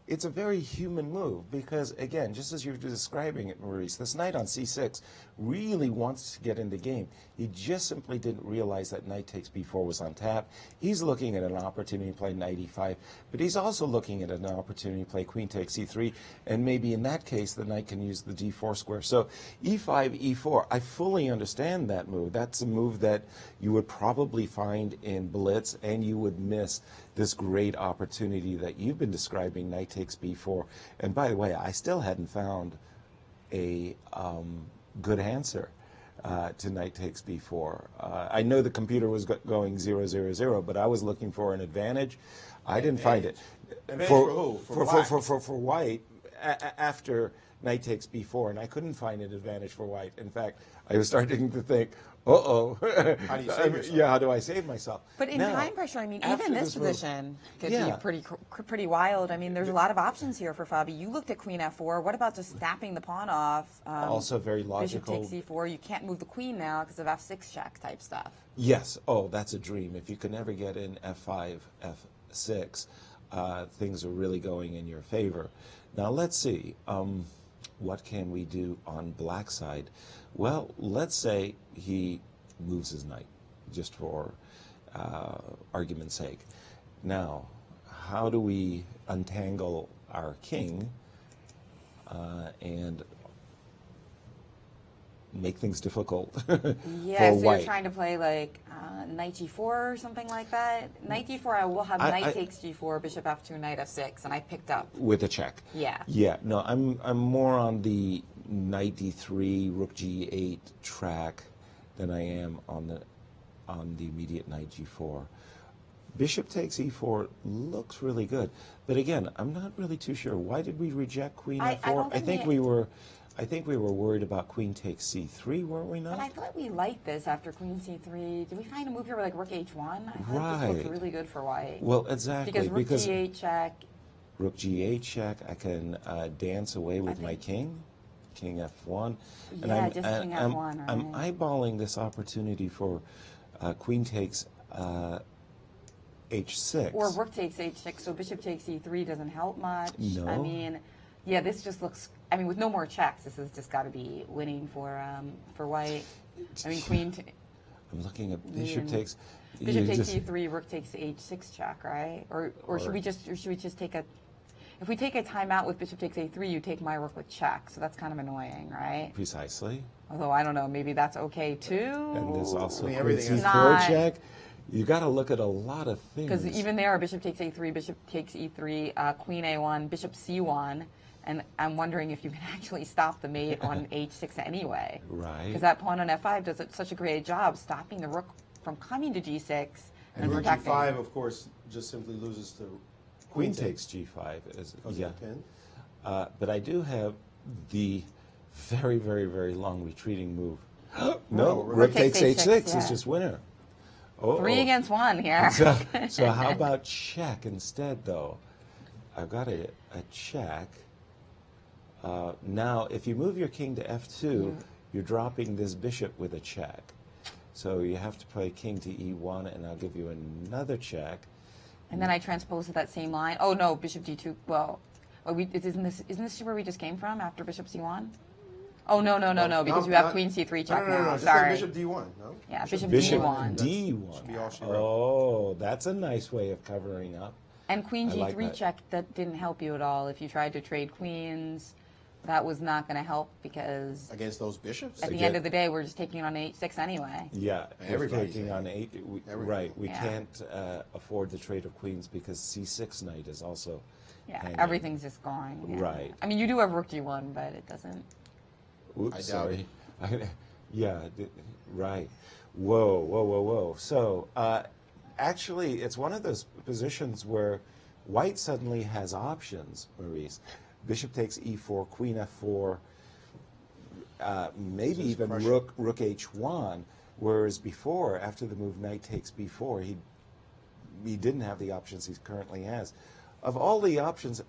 It's a very human move because, again, just as you were describing it, Maurice, this knight on c6 really wants to get in the game. He just simply didn't realize that knight takes b4 was on tap. He's looking at an opportunity to play knight e5, but he's also looking at an opportunity to play queen takes c3, and maybe in that case the knight can use the d4 square. So e5, e4, I fully understand that move. That's a move that you would probably find in blitz, and you would miss this great opportunity that you've been describing, knight takes b4. And by the way, I still hadn't found a good answer to knight takes b4. I know the computer was going 0, 0, 0, but I was looking for an advantage. I didn't find it. Advantage for who? For white after knight takes b4, and I couldn't find an advantage for white. In fact, I was starting to think, uh-oh. How do you save yourself? Yeah, how do I save myself? But in now, time pressure, I mean, after even this move- position could be pretty wild. I mean, there's a lot of options here for Fabi. You looked at queen f4. What about just snapping the pawn off? Also very logical. Bishop takes e4. You can't move the queen now because of f6 check type stuff. Yes. Oh, that's a dream. If you can ever get in f5, f6, things are really going in your favor. Now, let's see. What can we do on black side? Well, let's say he moves his knight, just for argument's sake. Now, how do we untangle our king and make things difficult Yeah, for so white? you're trying to play like knight g4 or something like that? Knight d4, I will have knight takes g4, bishop f2, knight f6, and I picked up. With a check. Yeah. Yeah, no, I'm more on the knight d3, rook g8 track than I am on the immediate knight g4. Bishop takes e4 looks really good, but again, I'm not really too sure. Why did we reject queen f4? I think we were worried about queen takes c3, weren't we not? But I thought we liked this after queen c3. Did we find a move here with like rook h1? I thought this looked really good for white. Well, exactly. Because rook g8 check. Rook g8 check, I can dance away with my king. King f1. And Yeah, just king f1, right? I'm eyeballing this opportunity for queen takes h6. Or rook takes h6, so bishop takes e3 doesn't help much. No. I mean, yeah, this just looks, I mean, with no more checks, this has just got to be winning for white. I mean, queen... I'm looking at bishop takes... Bishop takes e3, rook takes h6 check, right? Or should we just take a... If we take a timeout with bishop takes a3, you take my rook with check, so that's kind of annoying, right? Precisely. Although, I don't know, maybe that's okay, too? And there's also queen everything is c4 check. You got to look at a lot of things. Because even there, bishop takes a3, bishop takes e3, queen a1, bishop c1, and I'm wondering if you can actually stop the mate on h6 anyway. Right. Because that pawn on f5 does such a great job stopping the rook from coming to g6 and rook protecting. g5, of course, just simply loses to Queen takes g5. Yeah. But I do have the very, very, very long retreating move. No, rook takes h6 is just winner. Oh, 3 against 1 here. So how about check instead, though? I've got a check. Now, if you move your king to f2, you're dropping this bishop with a check. So you have to play king to e1, and I'll give you another check. And then I transpose to that same line. Oh no, bishop d2. Well, isn't this where we just came from after bishop c1? Oh, no, because you have queen c3 check now. Just Sorry. like bishop d1. No? Yeah, bishop Bishop d1. D1. Should be all she wrote. Oh, that's a nice way of covering up. And queen I like g3 that. check, that didn't help you at all. If you tried to trade queens, that was not going to help because Against those bishops? at the end of the day, we're just taking on h6 anyway. Yeah, Everybody's taking there. on 8. Right, we Yeah. can't afford the trade of queens because c6 knight is also Yeah, hanging. everything's just gone. Yeah. Right. I mean, you do have rook g1, but it doesn't. Oops, I doubt sorry. Yeah, right. Whoa. So, actually, it's one of those positions where white suddenly has options, Maurice. Bishop takes e4, queen f4, maybe Just even crush rook h1, whereas before, after the move knight takes b4, he didn't have the options he currently has. Of all the options,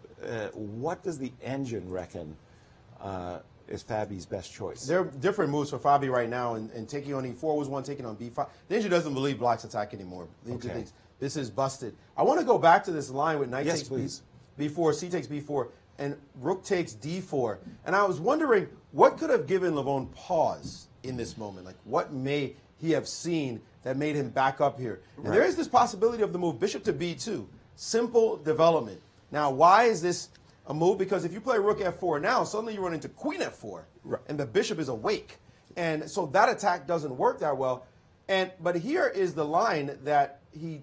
what does the engine reckon is Fabi's best choice? There are different moves for Fabi right now, and taking on e4 was one, taking on b5. The engine doesn't believe black's attack anymore. The engine thinks this is busted. I want to go back to this line with knight takes b4, c takes b4, and rook takes d4. And I was wondering, what could have given Levon pause in this moment? Like, what may he have seen that made him back up here? And there is this possibility of the move bishop to b2. Simple development. Now, why is this a move? Because if you play rook f4 now, suddenly you run into queen f4, and the bishop is awake. And so that attack doesn't work that well. But here is the line that he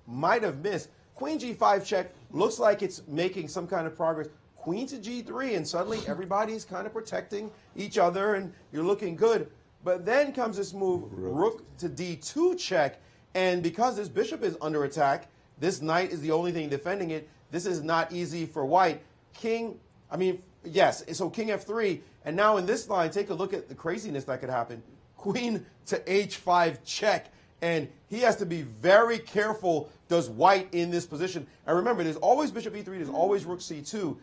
might have missed. Queen g5 check looks like it's making some kind of progress. Queen to g3, and suddenly everybody's kind of protecting each other, and you're looking good. But then comes this move, rook to d2 check, and because this bishop is under attack, this knight is the only thing defending it. This is not easy for white. So king f3, and now in this line, take a look at the craziness that could happen. Queen to h5 check, and he has to be very careful, does white in this position. And remember, there's always bishop e3, there's always rook c2.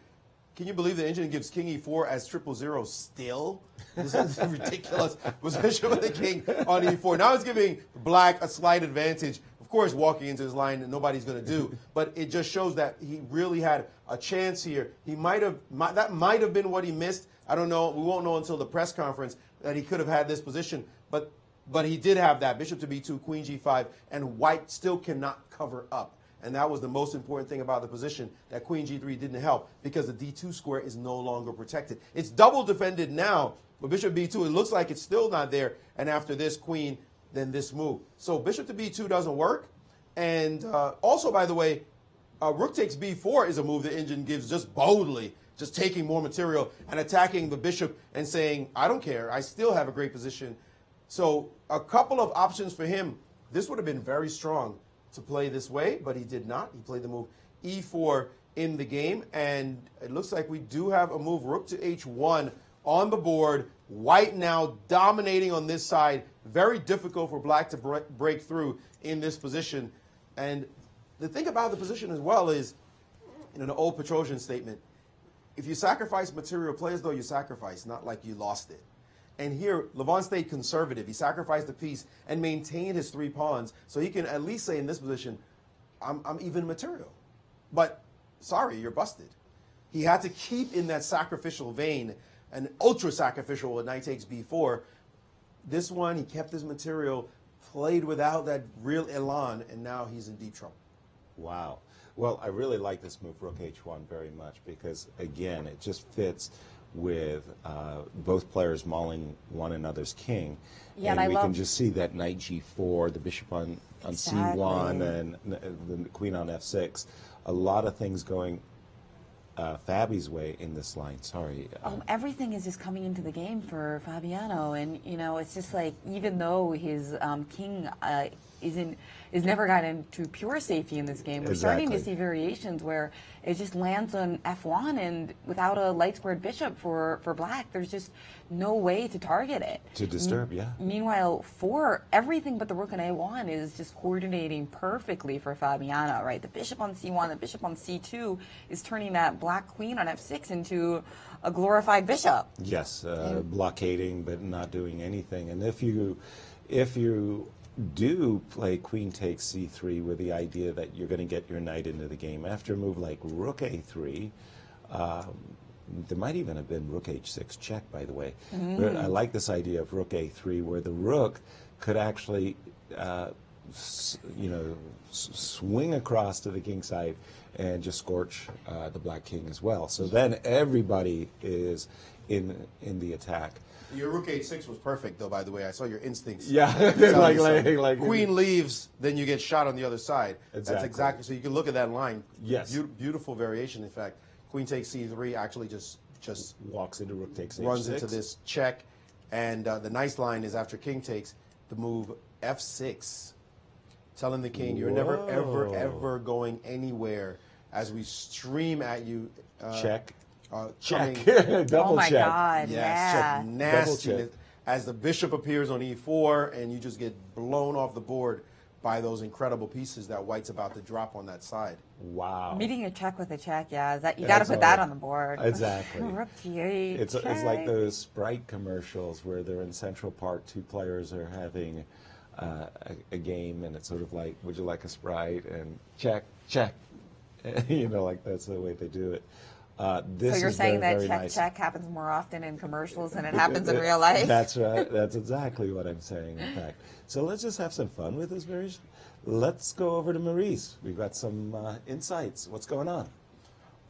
Can you believe the engine gives king e4 as 000 still? This is a ridiculous position with the king on e4. Now it's giving black a slight advantage. Of course, walking into this line, nobody's going to do. But it just shows that he really had a chance here. That might have been what he missed. I don't know. We won't know until the press conference that he could have had this position. But he did have that. Bishop to b2, queen g5, and white still cannot cover up. And that was the most important thing about the position, that queen g3 didn't help because the d2 square is no longer protected. It's double defended now, but bishop b2, it looks like it's still not there. And after this queen, then this move. So bishop to b2 doesn't work. And also, by the way, rook takes b4 is a move the engine gives just boldly, just taking more material and attacking the bishop and saying, I don't care, I still have a great position. So a couple of options for him. This would have been very strong to play this way, but he did not. He played the move e4 in the game, and it looks like we do have a move rook to h1 on the board. White now dominating on this side. Very difficult for black to break through in this position. And the thing about the position as well is, the old Petrosian statement, if you sacrifice material, play as though you sacrificed, not like you lost it. And here, Levon stayed conservative. He sacrificed the piece and maintained his 3 pawns, so he can at least say in this position, I'm even material. But sorry, you're busted. He had to keep in that sacrificial vein, an ultra-sacrificial with knight takes b4. This one, he kept his material, played without that real elan, and now he's in deep trouble. Wow. Well, I really like this move, rook h1, very much because, again, it just fits with both players mauling one another's king. Yeah, and I we love can just see that knight g4, the bishop on c1, and the queen on f6. A lot of things going Fabi's way in this line. Sorry. Everything is just coming into the game for Fabiano, and it's just like, even though his king is never gotten to pure safety in this game, we're starting to see variations where it just lands on f1, and without a light squared bishop for black, there's just no way to target it. To disturb, yeah. Meanwhile, for everything but the rook on a1 is just coordinating perfectly for Fabiano, right? The bishop on c1, the bishop on c2 is turning that black queen on f6 into a glorified bishop. Yes, blockading but not doing anything. And if you do play queen takes c3 with the idea that you're going to get your knight into the game after a move like rook a3, there might even have been rook h6 check, by the way. But I like this idea of rook a3, where the rook could actually, swing across to the king side and just scorch the black king as well. So then everybody is in the attack. Your rook h6 was perfect, though. By the way, I saw your instincts. Yeah, like queen leaves, then you get shot on the other side. Exactly. That's exactly. So you can look at that line. Yes. Beautiful variation. In fact, queen takes c3 actually just walks into rook takes runs h6. into this check, and the nice line is after king takes the move f6, telling the king you're never ever going anywhere as we stream at you. Check. Check. Double Oh my check. God! Yes, Yeah. check. Nasty. Double check. As the bishop appears on e4, and you just get blown off the board by those incredible pieces that white's about to drop on that side. Wow. Meeting a check with a check, yeah. You got to put that on the board. Exactly. Rook d8. It's like those Sprite commercials where they're in Central Park, two players are having a game, and it's sort of like, would you like a Sprite? And check. Like that's the way they do it. This So you're is saying very, that very nice. check happens more often in commercials than it happens in real life? That's right. That's exactly what I'm saying, in fact. So let's just have some fun with this, Maurice. Let's go over to Maurice. We've got some insights. What's going on?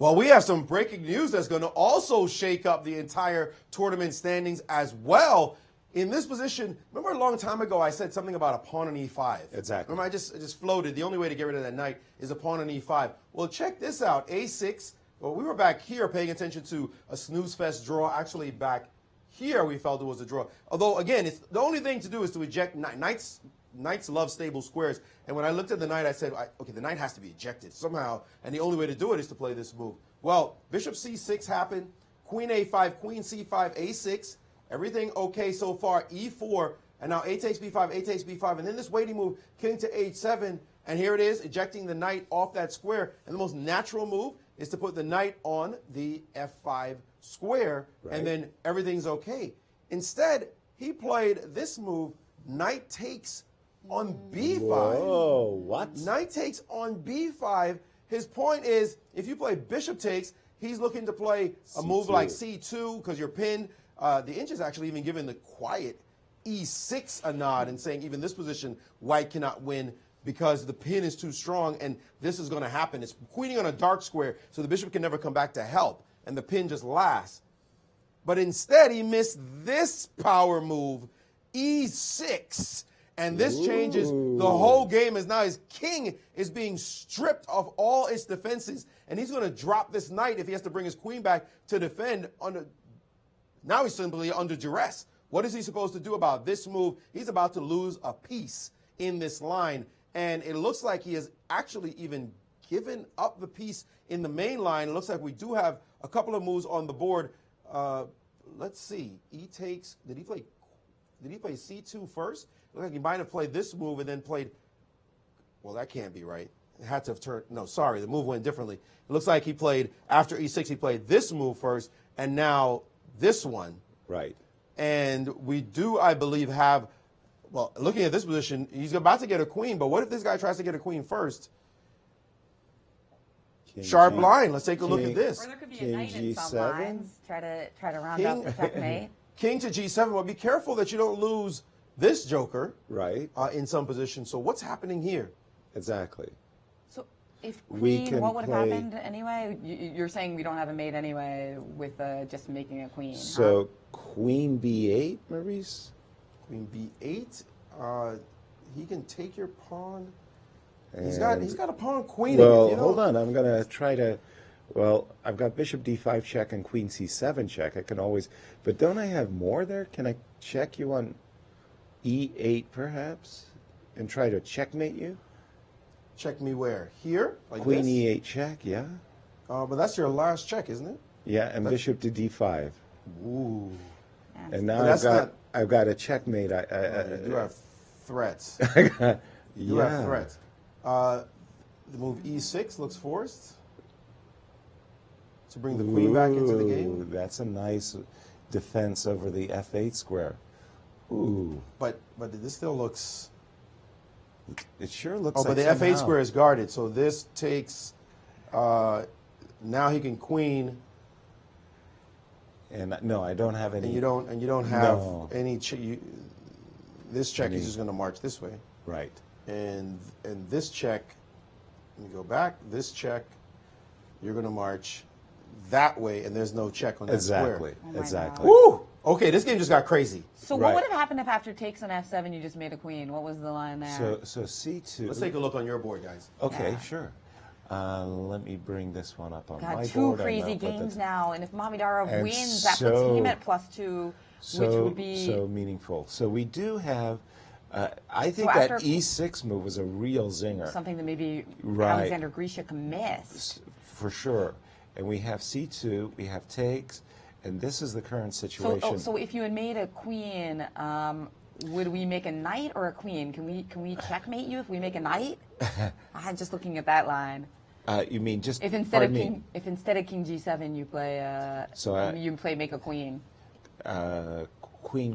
Well, we have some breaking news that's going to also shake up the entire tournament standings as well. In this position, remember a long time ago I said something about a pawn on e5. Exactly. Remember I just floated. The only way to get rid of that knight is a pawn on e5. Well, check this out. a6. Well, we were back here paying attention to a snooze fest draw. Actually, back here we felt it was a draw. Although, again, it's the only thing to do is to eject knights. Knights love stable squares. And when I looked at the knight, I said, okay, the knight has to be ejected somehow. And the only way to do it is to play this move. Well, bishop c6 happened. Queen a5, queen c5, a6. Everything okay so far. e4. And now a takes b5, a takes b5. And then this waiting move, king to h7. And here it is, ejecting the knight off that square. And the most natural move is to put the knight on the f5 square, and then everything's okay. Instead, he played this move, knight takes on b5. Whoa, what? Knight takes on b5. His point is, if you play bishop takes, he's looking to play a move like c2 because you're pinned. The inch is actually even giving the quiet e6 a nod and saying even this position, white cannot win because the pin is too strong, and this is going to happen. It's queening on a dark square, so the bishop can never come back to help, and the pin just lasts. But instead, he missed this power move, e6, and this changes the whole game, as now his king is being stripped of all its defenses, and he's going to drop this knight if he has to bring his queen back to defend. Now he's simply under duress. What is he supposed to do about this move? He's about to lose a piece in this line. And it looks like he has actually even given up the piece in the main line. It looks like we do have a couple of moves on the board. Let's see. He takes. Did he play c2 first? It looks like he might have played this move and then played. Well, that can't be right. It had to have turned. No, sorry. The move went differently. It looks like he played after e6. He played this move first, and now this one. Right. And we do, I believe, have. Well, looking at this position, he's about to get a queen, but what if this guy tries to get a queen first? Sharp line. Let's take a look at this. Or there could be a knight in some lines. Try to round up the checkmate. King to g7. Well, be careful that you don't lose this joker. Right. In some position. So what's happening here? Exactly. So if We queen, can what would have play- happened anyway? You're saying we don't have a mate anyway with just making a queen. So queen b8, Maurice? Queen b8. He can take your pawn. He's got a pawn queen. Well, you know? hold on. I'm going to try to. Well, I've got bishop d5 check and queen c7 check. I can always. But don't I have more there? Can I check you on e8 perhaps and try to checkmate you? Check me where? Here? Like Queen this? e8 check, yeah. But that's your last check, isn't it? Yeah, and bishop to d5. Ooh. And now But I've got a checkmate. You do have threats. You You have threats. The move e6 looks forced to bring the queen back into the game. That's a nice defense over the f8 square. Ooh. But this still looks. It sure looks Oh, like but the f8 somehow- square is guarded, so this takes. Now he can queen. And no, I don't have any. And you don't have No. any. This check is just going to march this way. Right. And this check, let me go back. This check, you're going to march that way, and there's no check on that square. Exactly. Oh my Exactly. Woo! Okay, this game just got crazy. So Right. what would have happened if after takes on f7 you just made a queen? What was the line there? So C2. Let's take a look on your board, guys. Okay, Yeah. sure. Let me bring this one up on Got my two board. crazy but games now, and if Mamedyarov And wins, that puts so- him at +2, which would be so meaningful. So we do have. I think So that after- E6 move was a real zinger. something that maybe Right. Alexander Grishik missed. For sure. And we have C2, we have takes, and this is the current So, situation. so if you had made a queen, would we make a knight or a queen? Can we checkmate you if we make a knight? I'm just looking at that line. You mean just If instead of pardon me, king G7 you play make a queen.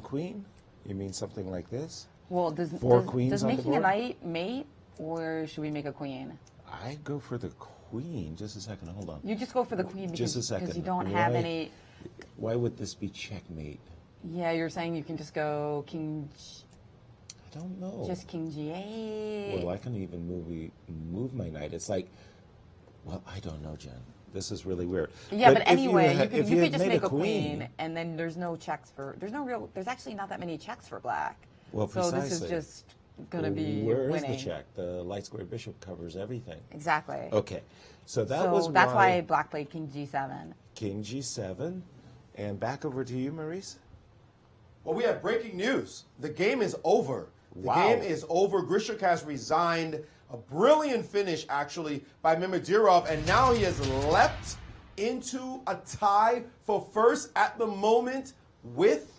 queen? You mean something like this? Well, does queens on the making a board? knight mate, or should we make a queen? I go for the queen. Just a second, hold on. You just go for the queen Just a because second. you don't have Why- any. Why would this be checkmate? Yeah, you're saying you can just go I don't know. just king G8. Well, I can even move my knight. It's like, well, I don't know, Jen. This is really weird. Yeah, but if anyway, had- you if could had just made make a queen, and then there's no checks for. There's actually not that many checks for black. Well, so this is precisely. just going to be Where is winning. the check? The light square bishop covers everything. Exactly. Okay, so that so was that's why black played king G7. King G7, and back over to you, Maurice. Well, we have breaking news. The game is over. The Wow. game is over. Grishuk has resigned. A brilliant finish, actually, by Mamedyarov, and now he has leapt into a tie for first at the moment with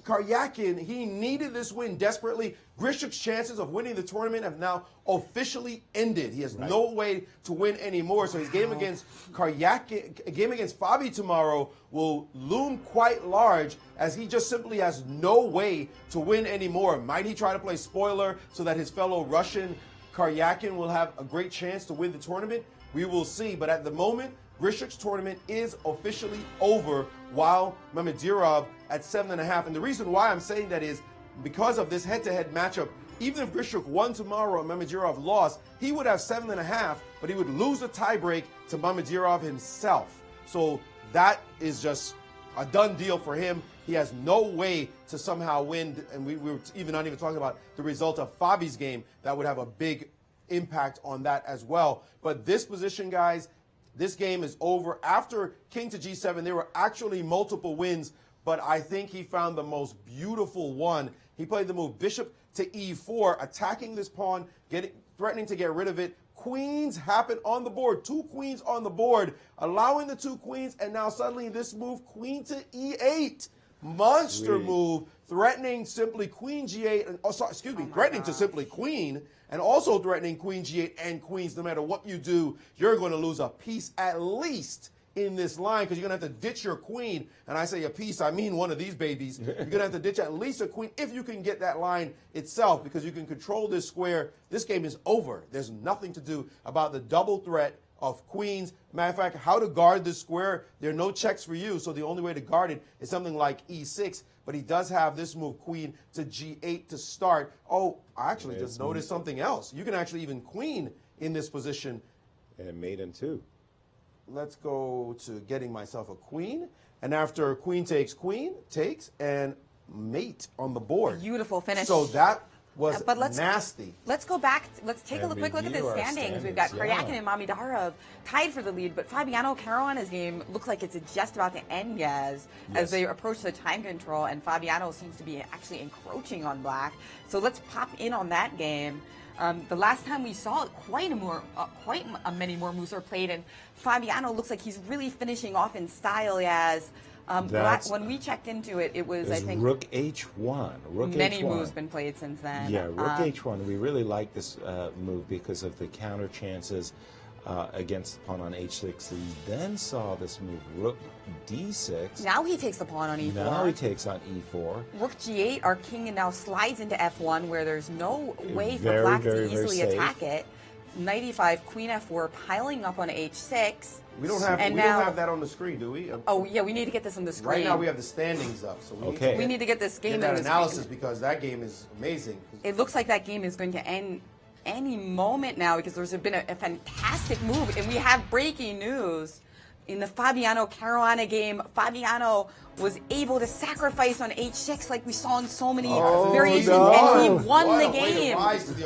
Karyakin. He needed this win desperately. Grishuk's chances of winning the tournament have now officially ended. He has no way to win anymore. So his game against Karyakin, game against Fabi tomorrow will loom quite large, as he just simply has no way to win anymore. Might he try to play spoiler so that his fellow Russian Karyakin will have a great chance to win the tournament? We will see. But at the moment, Grishuk's tournament is officially over, while Mamedyarov at 7.5. And the reason why I'm saying that is because of this head-to-head matchup. Even if Grishuk won tomorrow and Mamedyarov lost, he would have 7.5, but he would lose the tiebreak to Mamedyarov himself. So that is just a done deal for him. He has no way to somehow win, and we were not even talking about the result of Fabi's game. That would have a big impact on that as well. But this position, guys, this game is over. After king to G7, there were actually multiple wins, but I think he found the most beautiful one. He played the move bishop to E4, attacking this pawn, threatening to get rid of it. Queens happen on the board. 2 queens on the board, allowing the 2 queens, and now suddenly this move, queen to E8. Monster move, threatening simply queen G8, and, threatening to simply queen, and also threatening queen G8 and queens. No matter what you do, you're going to lose a piece at least in this line, because you're going to have to ditch your queen. And I say a piece, I mean one of these babies. You're going to have to ditch at least a queen if you can get that line itself, because you can control this square. This game is over. There's nothing to do about the double threat of queens. Matter of fact, how to guard this square, there are no checks for you, so the only way to guard it is something like E6, but he does have this move, queen to G8 to start. Oh, I actually just noticed something else. You can actually even queen in this position. And maiden too. Let's go to getting myself a queen, and after queen, takes, and mate on the board. Beautiful finish. So that was But let's- nasty. Let's go back. Let's take a And quick look at the review our standings. We've got standings, Karyakin yeah. and Mamedyarov tied for the lead, but Fabiano Caruana's game looks like it's just about to end, Yaz, as they approach the time control, and Fabiano seems to be actually encroaching on black. So let's pop in on that game. The last time we saw it, quite many more moves are played, and Fabiano looks like he's really finishing off in style, Yaz. When we checked into it, it was, I think, Rook H1. many moves been played since then. Yeah, Rook H1. We really like this move because of the counter chances against the pawn on H6. We then saw this move, Rook D6. Now he takes the pawn on E4. Now he takes on E4. Rook G8, our king now slides into F1, where there's no way for Very, black very, to very easily safe. attack it. knight e5, queen f4, piling up on h6. We don't have that on the screen, do we? Oh yeah, we need to get this on the screen. Right now we have the standings up, so we need to get this game get that in the analysis screen. because that game is amazing. It looks like that game is going to end any moment now because there's been a fantastic move, and we have breaking news. In the Fabiano Caruana game, Fabiano was able to sacrifice on h6 like we saw in so many variations, and he won the game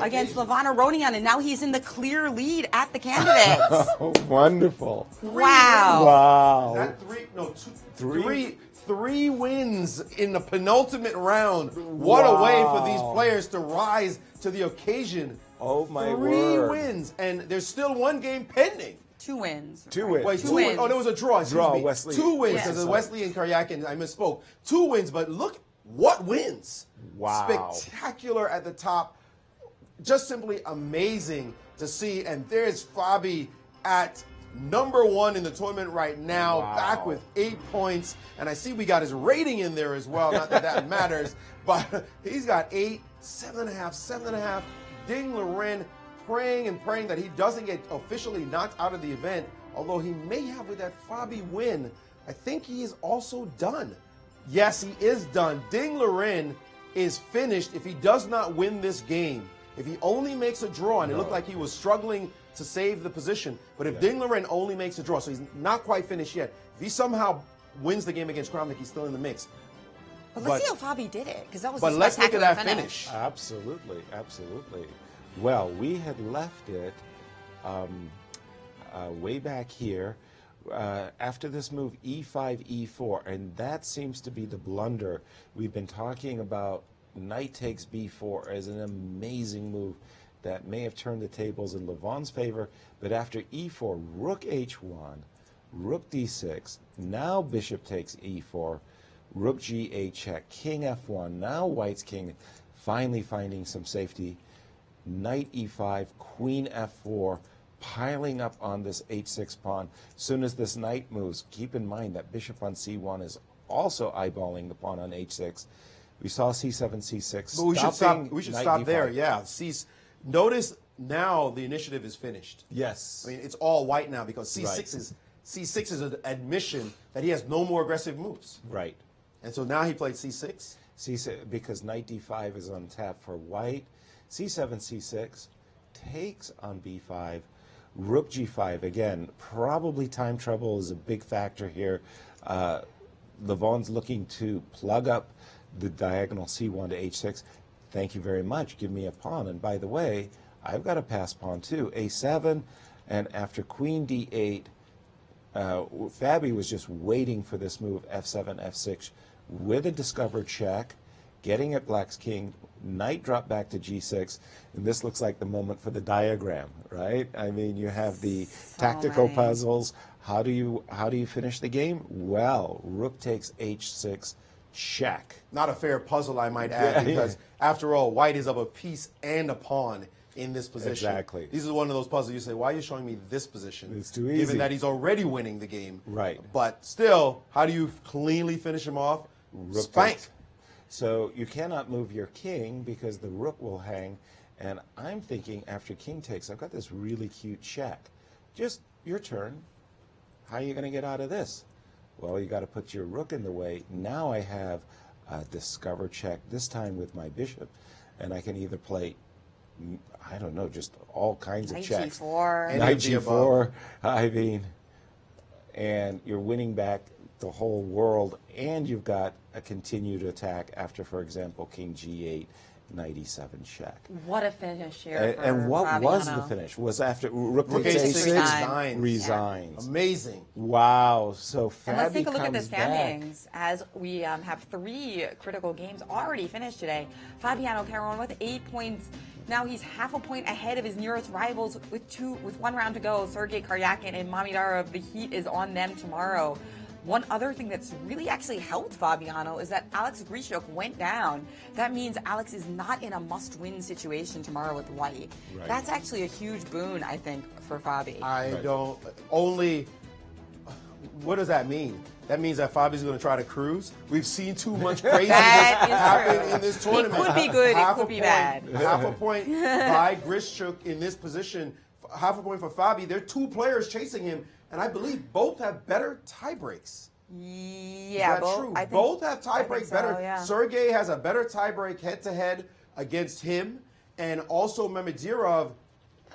against Aronian, and now he's in the clear lead at the candidates. Oh, wonderful. Wow. Wow. Is that three wins in the penultimate round. What a way for these players to rise to the occasion. Oh, my word. 3 word. wins, and there's still one game pending. 2 wins. 2 wins. Wait, Two wins. Oh, there was a draw. Excuse me. Wesley. 2 wins Yeah. because Wesley and Karyakin, I misspoke. 2 wins, but look what wins. Wow. Spectacular at the top. Just simply amazing to see. And there's Fabi at number 1 in the tournament right now, back with 8 points. And I see we got his rating in there as well. Not that that matters, but he's got 8, 7.5, 7.5. Ding Liren praying and praying that he doesn't get officially knocked out of the event, although he may have with that Fabi win. I think he is also done. Yes, he is done. Ding Liren is finished if he does not win this game. If he only makes a draw, and it looked like he was struggling to save the position, but if Ding Liren only makes a draw, so he's not quite finished yet, if he somehow wins the game against Kramnik, he's still in the mix. But let's see how Fabi did it, because that was But a let's look at spectacular that finish. Absolutely, absolutely. Well, we had left it way back here after this move e5, e4, and that seems to be the blunder. We've been talking about knight takes b4 as an amazing move that may have turned the tables in Levon's favor, but after e4, rook h1, rook d6, now bishop takes e4, rook g8 check, king f1, now white's king finally finding some safety. Knight e5, queen f4, piling up on this h6 pawn. As soon as this knight moves, keep in mind that bishop on c1 is also eyeballing the pawn on h6. We saw c7, c6. But we should stop there. Yeah. Notice now the initiative is finished. Yes. I mean, it's all white now because c6 is an admission that he has no more aggressive moves. Right. And so now he played c6. C6 because knight d5 is on tap for white. c7, c6 takes on b5. Rook g5 again. Probably time trouble is a big factor here. Levon's looking to plug up the diagonal c1 to h6. Thank you very much. Give me a pawn. And by the way, I've got a pass pawn too. a7, and after queen d8, Fabi was just waiting for this move f7, f6 with a discovered check, getting at black's king. Knight drop back to g6, and this looks like the moment for the diagram, right? I mean, you have the tactical puzzles. How do you finish the game? Well, rook takes h6, check. Not a fair puzzle, I might add, because after all, white is up a piece and a pawn in this position. Exactly. These are one of those puzzles you say, why are you showing me this position? It's too easy. Given that he's already winning the game. Right. But still, how do you cleanly finish him off? Rook Spank. takes. So you cannot move your king because the rook will hang. And I'm thinking after king takes, I've got this really cute check. Just your turn. How are you going to get out of this? Well, you got to put your rook in the way. Now I have a discover check, this time with my bishop. And I can either play, I don't know, just all kinds of checks. G4. Knight g4. I mean, and you're winning back the whole world, and you've got a continued attack after, for example, king g8, knight e7 check. What a finish here. And what Fabiano. was the finish? Was after rook takes a6 resigns. Amazing. Wow. So Fabi And let's take a look at the comes back. standings as we have 3 critical games already finished today. Fabiano Caruana with 8 points. Now he's half a point ahead of his nearest rivals with 1 round to go. Sergei Karyakin and Mamidarov. The heat is on them tomorrow. One other thing that's really actually helped Fabiano is that Alex Grishuk went down. That means Alex is not in a must-win situation tomorrow with white. Right. That's actually a huge boon, I think, for Fabi. What does that mean? That means that Fabi's going to try to cruise. We've seen too much craziness That is happen true. in this tournament. It could be good, it Half could a be point- bad. Half a point by Grishuk in this position. half a point for Fabi. There are two players chasing him, and I believe both have better tie breaks. Yeah, Is that true? Both have tie break so, better. yeah. Sergey has a better tie break head-to-head against him, and also Mamedirov.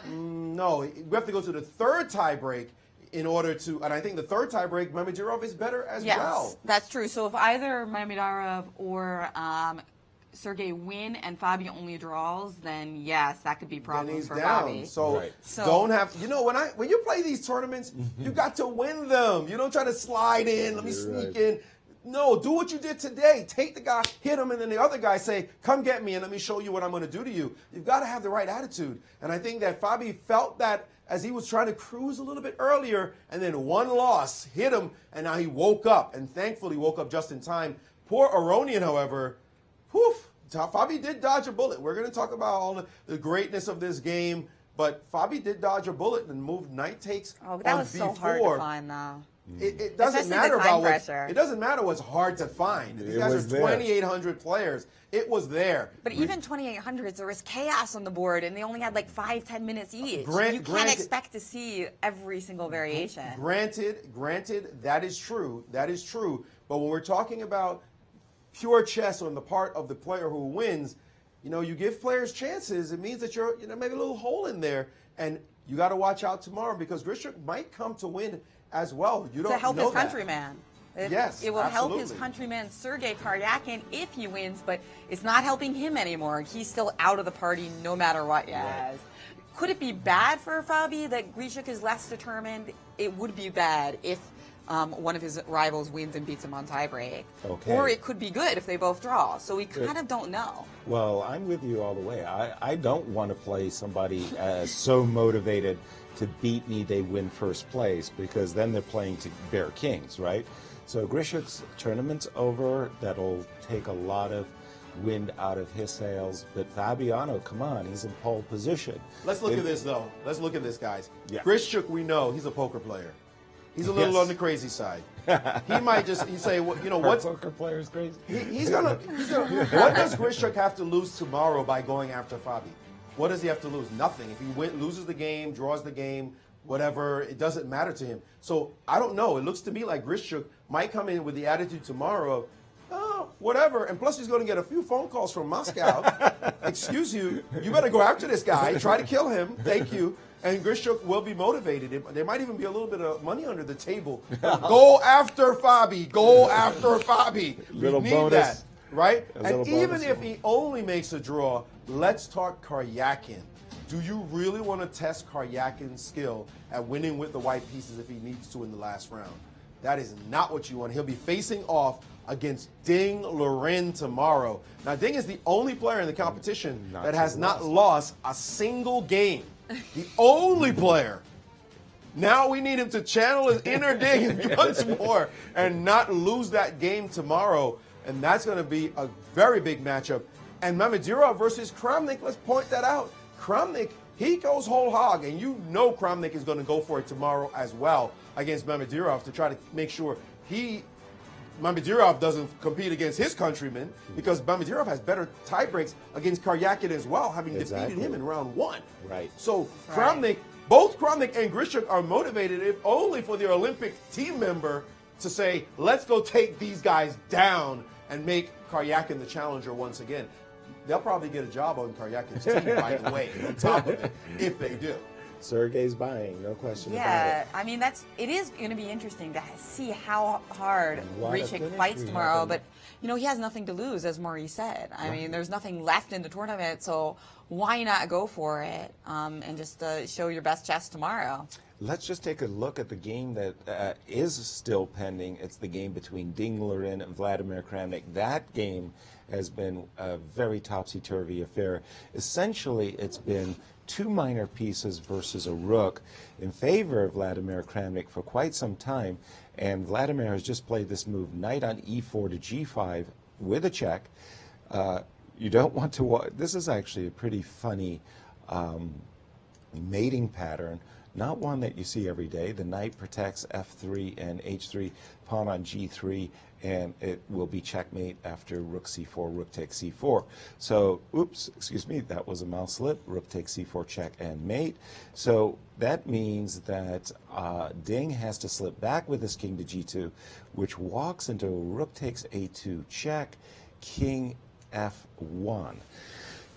No, we have to go to the third tie break in order to, and I think the third tie break, Mamedirov is better as well. Yes, that's true. So if either Mamedirov or Sergey win and Fabi only draws, then yes, that could be problems for Fabi. So don't have, when you play these tournaments, you got to win them. You don't try to slide in, let me sneak in. No, do what you did today. Take the guy, hit him, and then the other guy say, come get me and let me show you what I'm going to do to you. You've got to have the right attitude. And I think that Fabi felt that as he was trying to cruise a little bit earlier, and then one loss hit him, and now he woke up, and thankfully woke up just in time. Poor Aronian, however, Fabi did dodge a bullet. We're going to talk about all the greatness of this game, but Fabi did dodge a bullet and moved knight takes on B4. Oh, that was so hard to find, though. It doesn't matter about it doesn't matter what's hard to find. These guys are 2,800 players. It was there. But even 2,800s, there was chaos on the board, and they only had like 5-10 minutes each. You can't expect to see every single variation. Granted, that is true. That is true. But when we're talking about pure chess on the part of the player who wins, you give players chances. It means that you're maybe a little hole in there, and you got to watch out tomorrow because Grishuk might come to win as well. You don't to help know his that. countryman. Yes, it will absolutely. help his countryman Sergei Karyakin if he wins, but it's not helping him anymore. He's still out of the party no matter what. Yes. Could it be bad for Fabi that Grishuk is less determined? It would be bad if one of his rivals wins and beats him on tiebreak. Okay. Or it could be good if they both draw. So we kind of don't know. Well, I'm with you all the way. I don't want to play somebody so motivated to beat me they win first place, because then they're playing to bare kings, right? So Grishuk's tournament's over. That'll take a lot of wind out of his sails. But Fabiano, come on, he's in pole position. Let's look at this, though. Let's look at this, guys. Yeah. Grishuk, we know, he's a poker player. He's a little on the crazy side. He might just say, well, what poker player is crazy. He's gonna. What does Grishuk have to lose tomorrow by going after Fabi? What does he have to lose? Nothing. If he loses the game, draws the game, whatever, it doesn't matter to him. So I don't know. It looks to me like Grishuk might come in with the attitude tomorrow of, oh, whatever. And plus he's going to get a few phone calls from Moscow. Excuse you, you better go after this guy. Try to kill him. Thank you. And Grishuk will be motivated. There might even be a little bit of money under the table. Go after Fabi. Go after Fabi. We need bonus. that, right? And even bonus. if he only makes a draw, let's talk Karyakin. Do you really want to test Karyakin's skill at winning with the white pieces if he needs to in the last round? That is not what you want. He'll be facing off against Ding Liren tomorrow. Now, Ding is the only player in the competition that has not lost a single game. The only player. Now we need him to channel his inner Ding once more and not lose that game tomorrow. And that's going to be a very big matchup. And Mamedirov versus Kramnik, let's point that out. Kramnik, he goes whole hog, and you know Kramnik is going to go for it tomorrow as well against Mamedirov to try to make sure Mamedirov doesn't compete against his countrymen, because Mamedirov has better tie breaks against Karyakin as well, having defeated him in round 1. Right. So Kramnik, both Kramnik and Grishuk are motivated, if only for their Olympic team member to say, let's go take these guys down and make Karyakin the challenger once again. They'll probably get a job on Karyakin's team, by the way, on top of it, if they do. Sergey's buying, no question about it. Yeah, I mean, it is going to be interesting to see how hard Grishuk fights tomorrow. But, he has nothing to lose, as Maurice said. I mean, there's nothing left in the tournament, so why not go for it and just show your best chess tomorrow? Let's just take a look at the game that is still pending. It's the game between Ding Liren and Vladimir Kramnik. That game has been a very topsy-turvy affair. Essentially, it's been two minor pieces versus a rook in favor of Vladimir Kramnik for quite some time. And Vladimir has just played this move, knight on e4 to g5 with a check. You don't want to watch. This is actually a pretty funny mating pattern. not one that you see every day. The knight protects f3 and h3, pawn on g3, and it will be checkmate after rook c4, rook takes c4. So, oops, excuse me, that was a mouse slip. Rook takes c4, check and mate. So that means that Ding has to slip back with his king to g2, which walks into rook takes a2, check, king f1.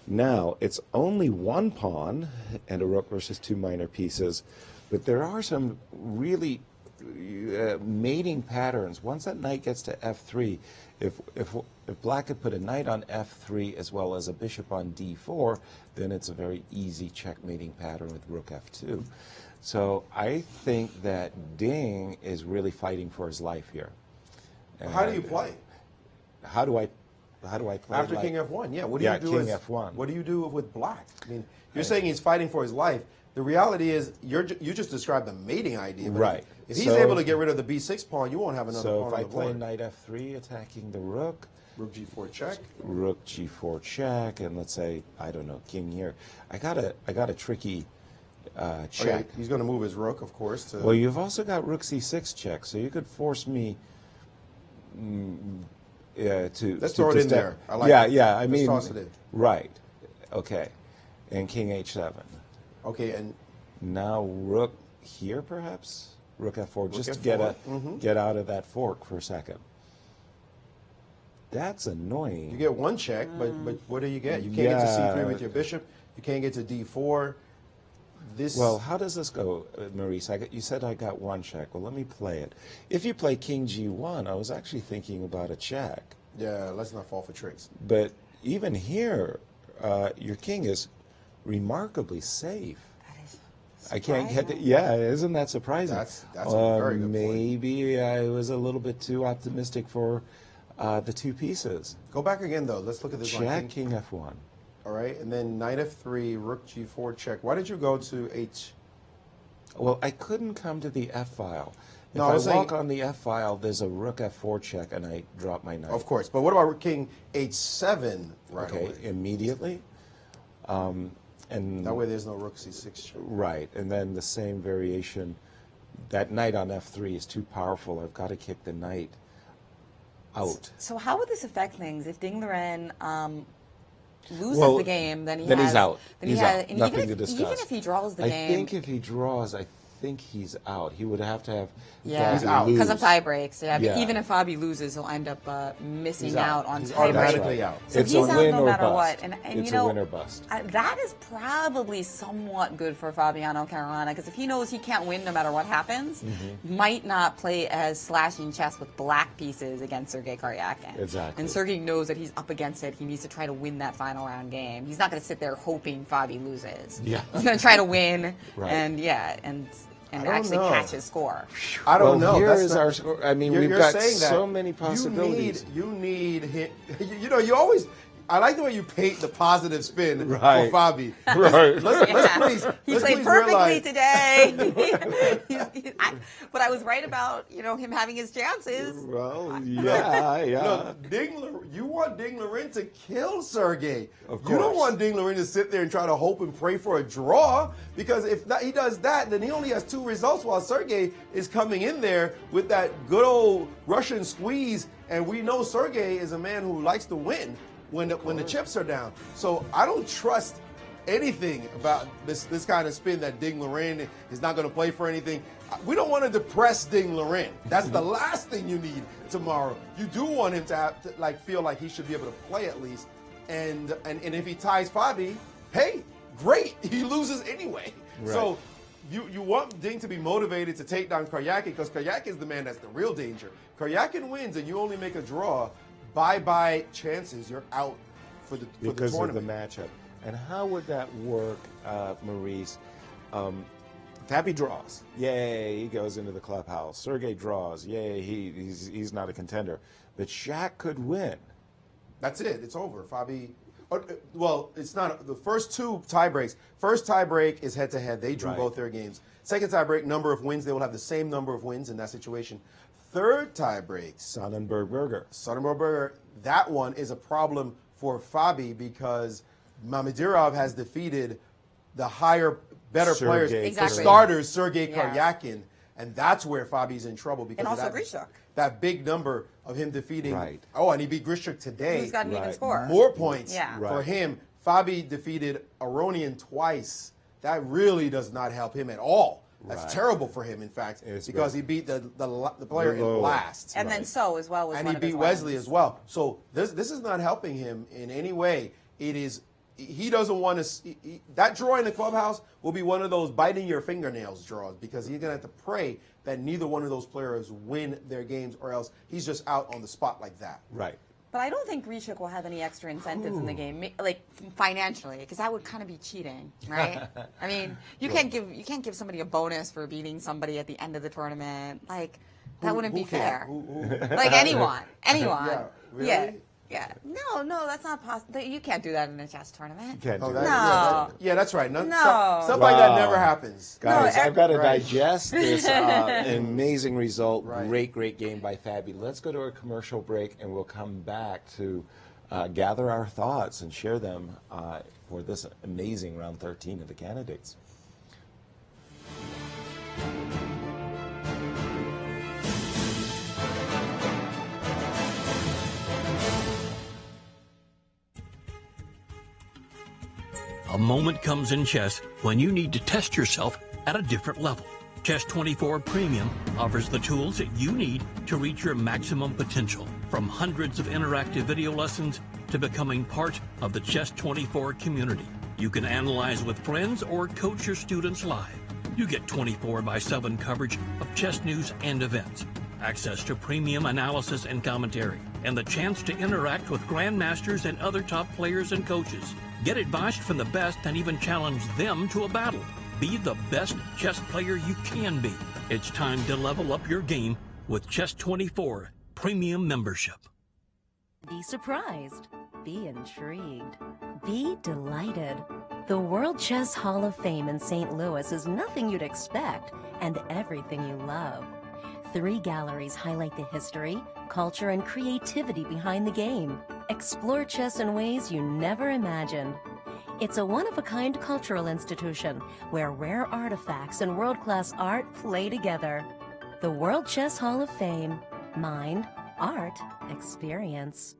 Now, it's only one pawn and a rook versus two minor pieces, but there are some really mating patterns. Once that knight gets to f3, if black could put a knight on f3 as well as a bishop on d4, then it's a very easy checkmating pattern with rook f2. So I think that Ding is really fighting for his life here. And how do you play? How do I play after like, king f1? Yeah, what do you do? King f1. What do you do with black? I mean, you're saying he's fighting for his life. The reality is, you just described the mating idea. But right. If he's able to get rid of the b6 pawn, you won't have another pawn on the board. So if I play knight f3, attacking the rook. Rook g4 check. Rook g4 check, and let's say, I don't know, king here. I got a tricky check. Okay, he's going to move his rook, of course. Well, you've also got rook c6 check, so you could force me to. Let's throw it in there. I like it. Yeah. Let's toss it in. Right. Okay. And king h7. Okay, and now rook here, perhaps. Rook f4, just to F4. get out of that fork for a second. That's annoying. You get one check, but what do you get? You can't get to c3 with your bishop. You can't get to d4. Well, how does this go, Maurice? You said I got one check. Well, let me play it. If you play king g1, I was actually thinking about a check. Yeah, let's not fall for tricks. But even here, your king is remarkably safe. That is I can't get it. Yeah, isn't that surprising? That's a very good point. Maybe I was a little bit too optimistic for the two pieces. Go back again, though. Let's look at this check, one. king f1. All right, and then knight f3, rook g4 check. Why did you go to h? Well, I couldn't come to the f file. If No, I I walk on the f file, there's a rook f4 check, and I drop my knight. Of course, but what about king h7 right okay, away? immediately. And That way there's no rook c6 check. right, and then the same variation. That knight on f3 is too powerful. I've got to kick the knight out. So how would this affect things if Ding Liren loses Well, the game? Then he's out. Then He's he has, out. and Nothing even to if, discuss. Even if he draws the game, I think if he draws, I think he's out. He would have to have. yeah, He's out. because of tie breaks. Yeah, Yeah. but even if Fabi loses, he'll end up missing out on He's tie breaks. automatically out. So it's he's a out win no or matter bust. what. And It's you know, a win or bust. That is probably somewhat good for Fabiano Caruana, because if he knows he can't win no matter what happens, might not play as slashing chess with black pieces against Sergei Karyakin. Exactly. And Sergei knows that he's up against it. He needs to try to win that final round game. He's not going to sit there hoping Fabi loses. Yeah. He's going to try to win Right. and I don't actually know. catch his score. I don't know. Here That's is not- our score. I mean, You're we've got saying that so many possibilities. You need him. You know, you always. I like the way you paint the positive spin Right. for Fabi. Right. Let's He let's played please perfectly realize- today. But I was right about him having his chances. Well, yeah. No, you want Ding Liren to kill Sergey. Of You don't course. want Ding Liren to sit there and try to hope and pray for a draw, because if he does that, then he only has two results while Sergey is coming in there with that good old Russian squeeze, and we know Sergey is a man who likes to win when the chips are down. So I don't trust anything about this kind of spin that Ding Liren is not going to play for anything. We don't want to depress Ding Liren. That's the last thing you need tomorrow. You do want him to have to feel like he should be able to play at least. And if he ties Fabi, hey, great. He loses anyway. Right. So you want Ding to be motivated to take down Karyakin, because Karyakin is the man that's the real danger. Karyakin wins and you only make a draw. Bye-bye chances. You're out for the Because of the tournament. matchup. And how would that work, Maurice? Fabi draws. Yay, he goes into the clubhouse. Sergey draws. Yay, he's not a contender. But Shaq could win. That's it. It's over. Fabi. Well, it's not. The first two tie breaks. First tie break is head-to-head. They drew Right. both their games. Second tie break, number of wins. They will have the same number of wins in that situation. Third tie breaks, Sonnenberg-Berger. That one is a problem for Fabi because Mamedirov has defeated the higher better players, Exactly. the starters, Sergei Yeah. Karyakin, and that's where Fabi's in trouble because And of also that, Grishuk. that big number of him defeating. Right. Oh, and he beat Grishuk today. Who's got an even Right. score? More points Yeah. for Right. him. Fabi defeated Aronian twice. That really does not help him at all. That's Right. terrible for him, in fact, It's because very- he beat the player in low. last. And then So as well was And one he of his beat Wesley wins. as well. So this is not helping him in any way. It is he doesn't want to. That draw in the clubhouse will be one of those biting your fingernails draws because he's going to have to pray that neither one of those players win their games, or else he's just out on the spot like that. Right. But I don't think Grishuk will have any extra incentives in the game, like financially, because that would kind of be cheating, right? I mean, you can't give somebody a bonus for beating somebody at the end of the tournament. Like that wouldn't be Who can? fair. Who- Like anyone. Yeah, really? Yeah. No, that's not possible. You can't do that in a chess tournament. Can't Oh, do that, that. No. yeah, that's right. No. Stuff like that never happens. Guys, No, I've got to right. digest this amazing result. Right. Great game by Fabi. Let's go to a commercial break, and we'll come back to gather our thoughts and share them for this amazing round 13 of the candidates. A moment comes in chess when you need to test yourself at a different level. Chess 24 Premium offers the tools that you need to reach your maximum potential, from hundreds of interactive video lessons to becoming part of the Chess 24 community. You can analyze with friends or coach your students live. You get 24/7 coverage of chess news and events, access to premium analysis and commentary, and the chance to interact with grandmasters and other top players and coaches. Get advice from the best and even challenge them to a battle. Be the best chess player you can be. It's time to level up your game with Chess 24 Premium membership. Be surprised. Be intrigued. Be delighted. The World Chess Hall of Fame in St. Louis is nothing you'd expect and everything you love. 3 galleries highlight the history, culture, and creativity behind the game. Explore chess in ways you never imagined. It's a one-of-a-kind cultural institution where rare artifacts and world-class art play together. The World Chess Hall of Fame. Mind, art, experience.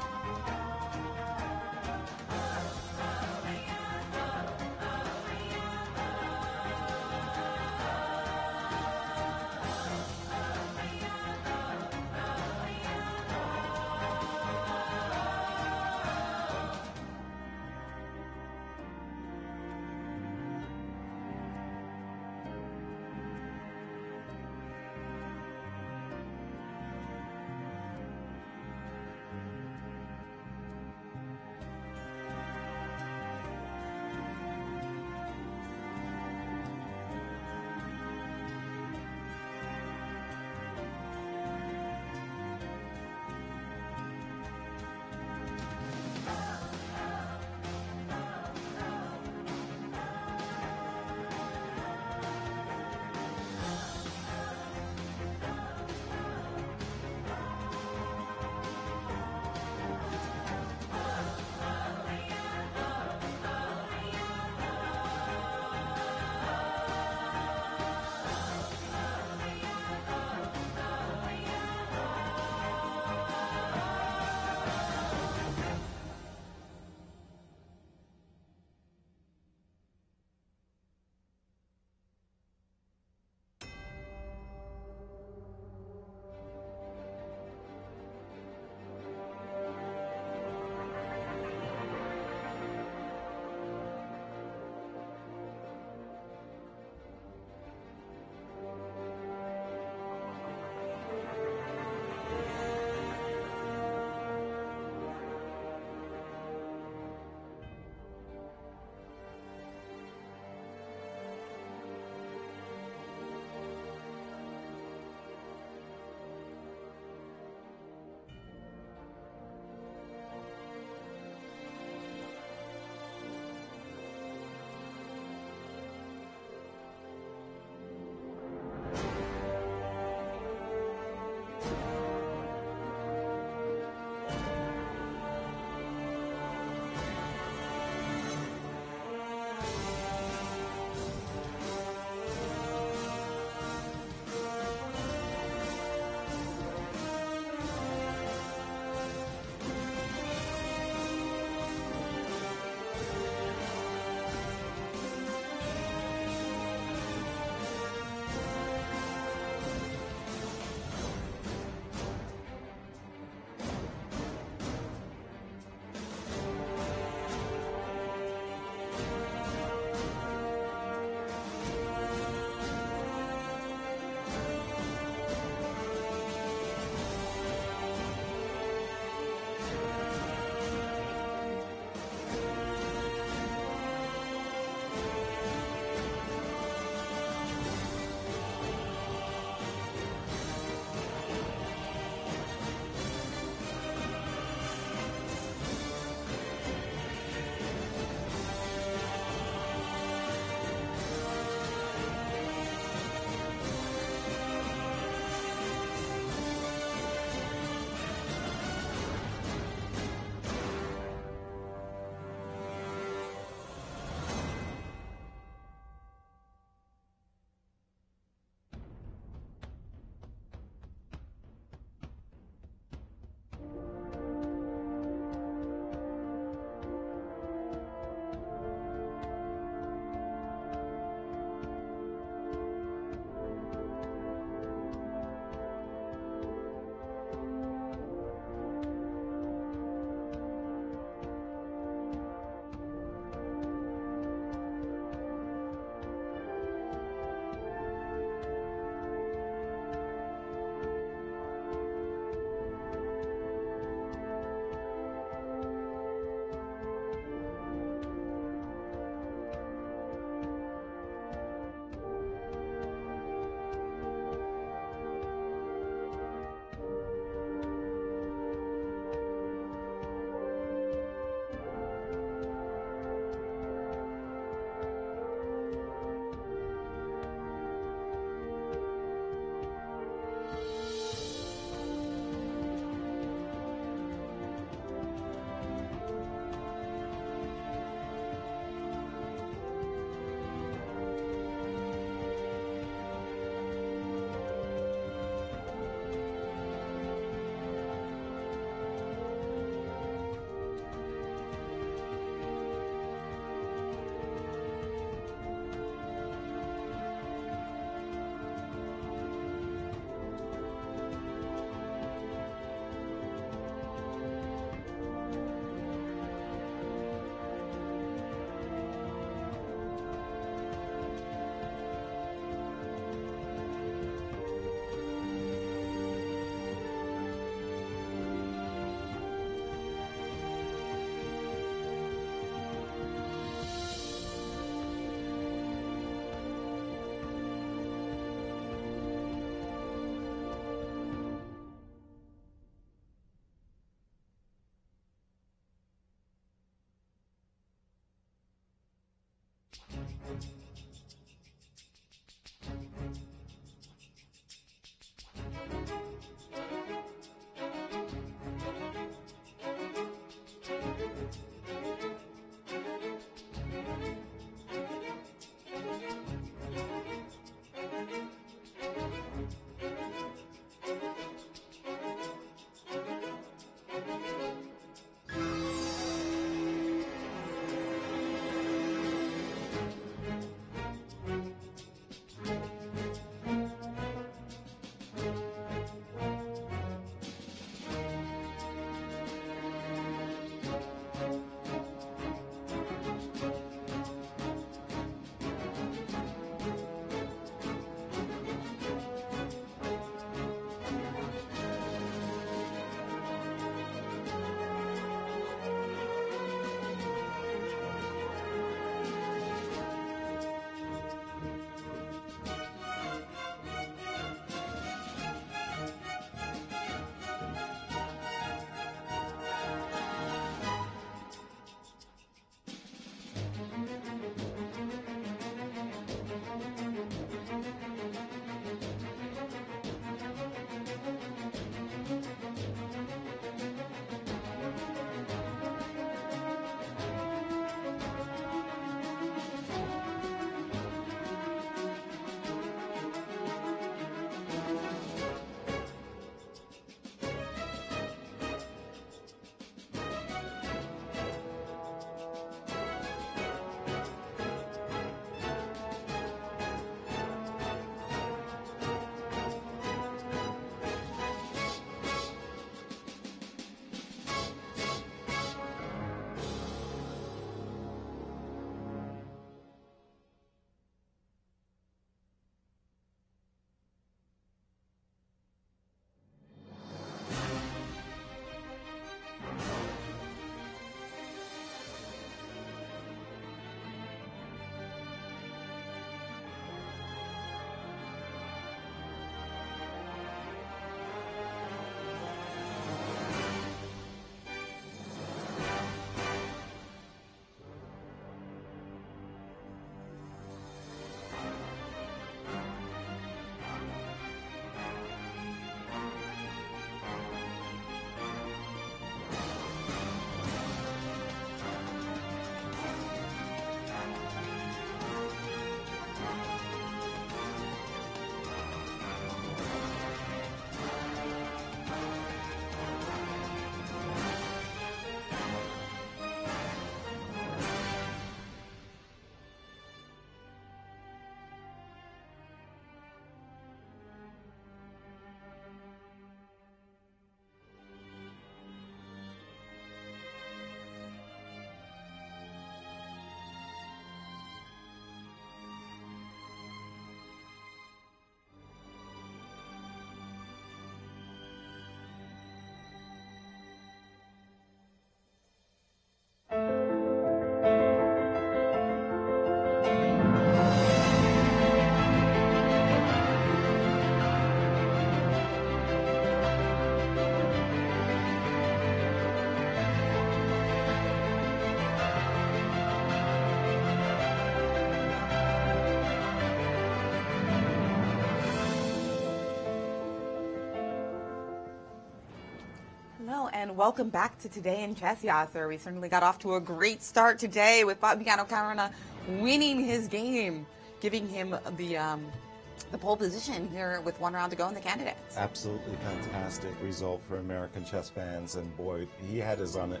Hello, and welcome back to Today in Chess, Yasser. We certainly got off to a great start today with Fabiano Caruana winning his game, giving him the pole position here with 1 round to go in the candidates. Absolutely fantastic result for American chess fans, and boy, he had us on the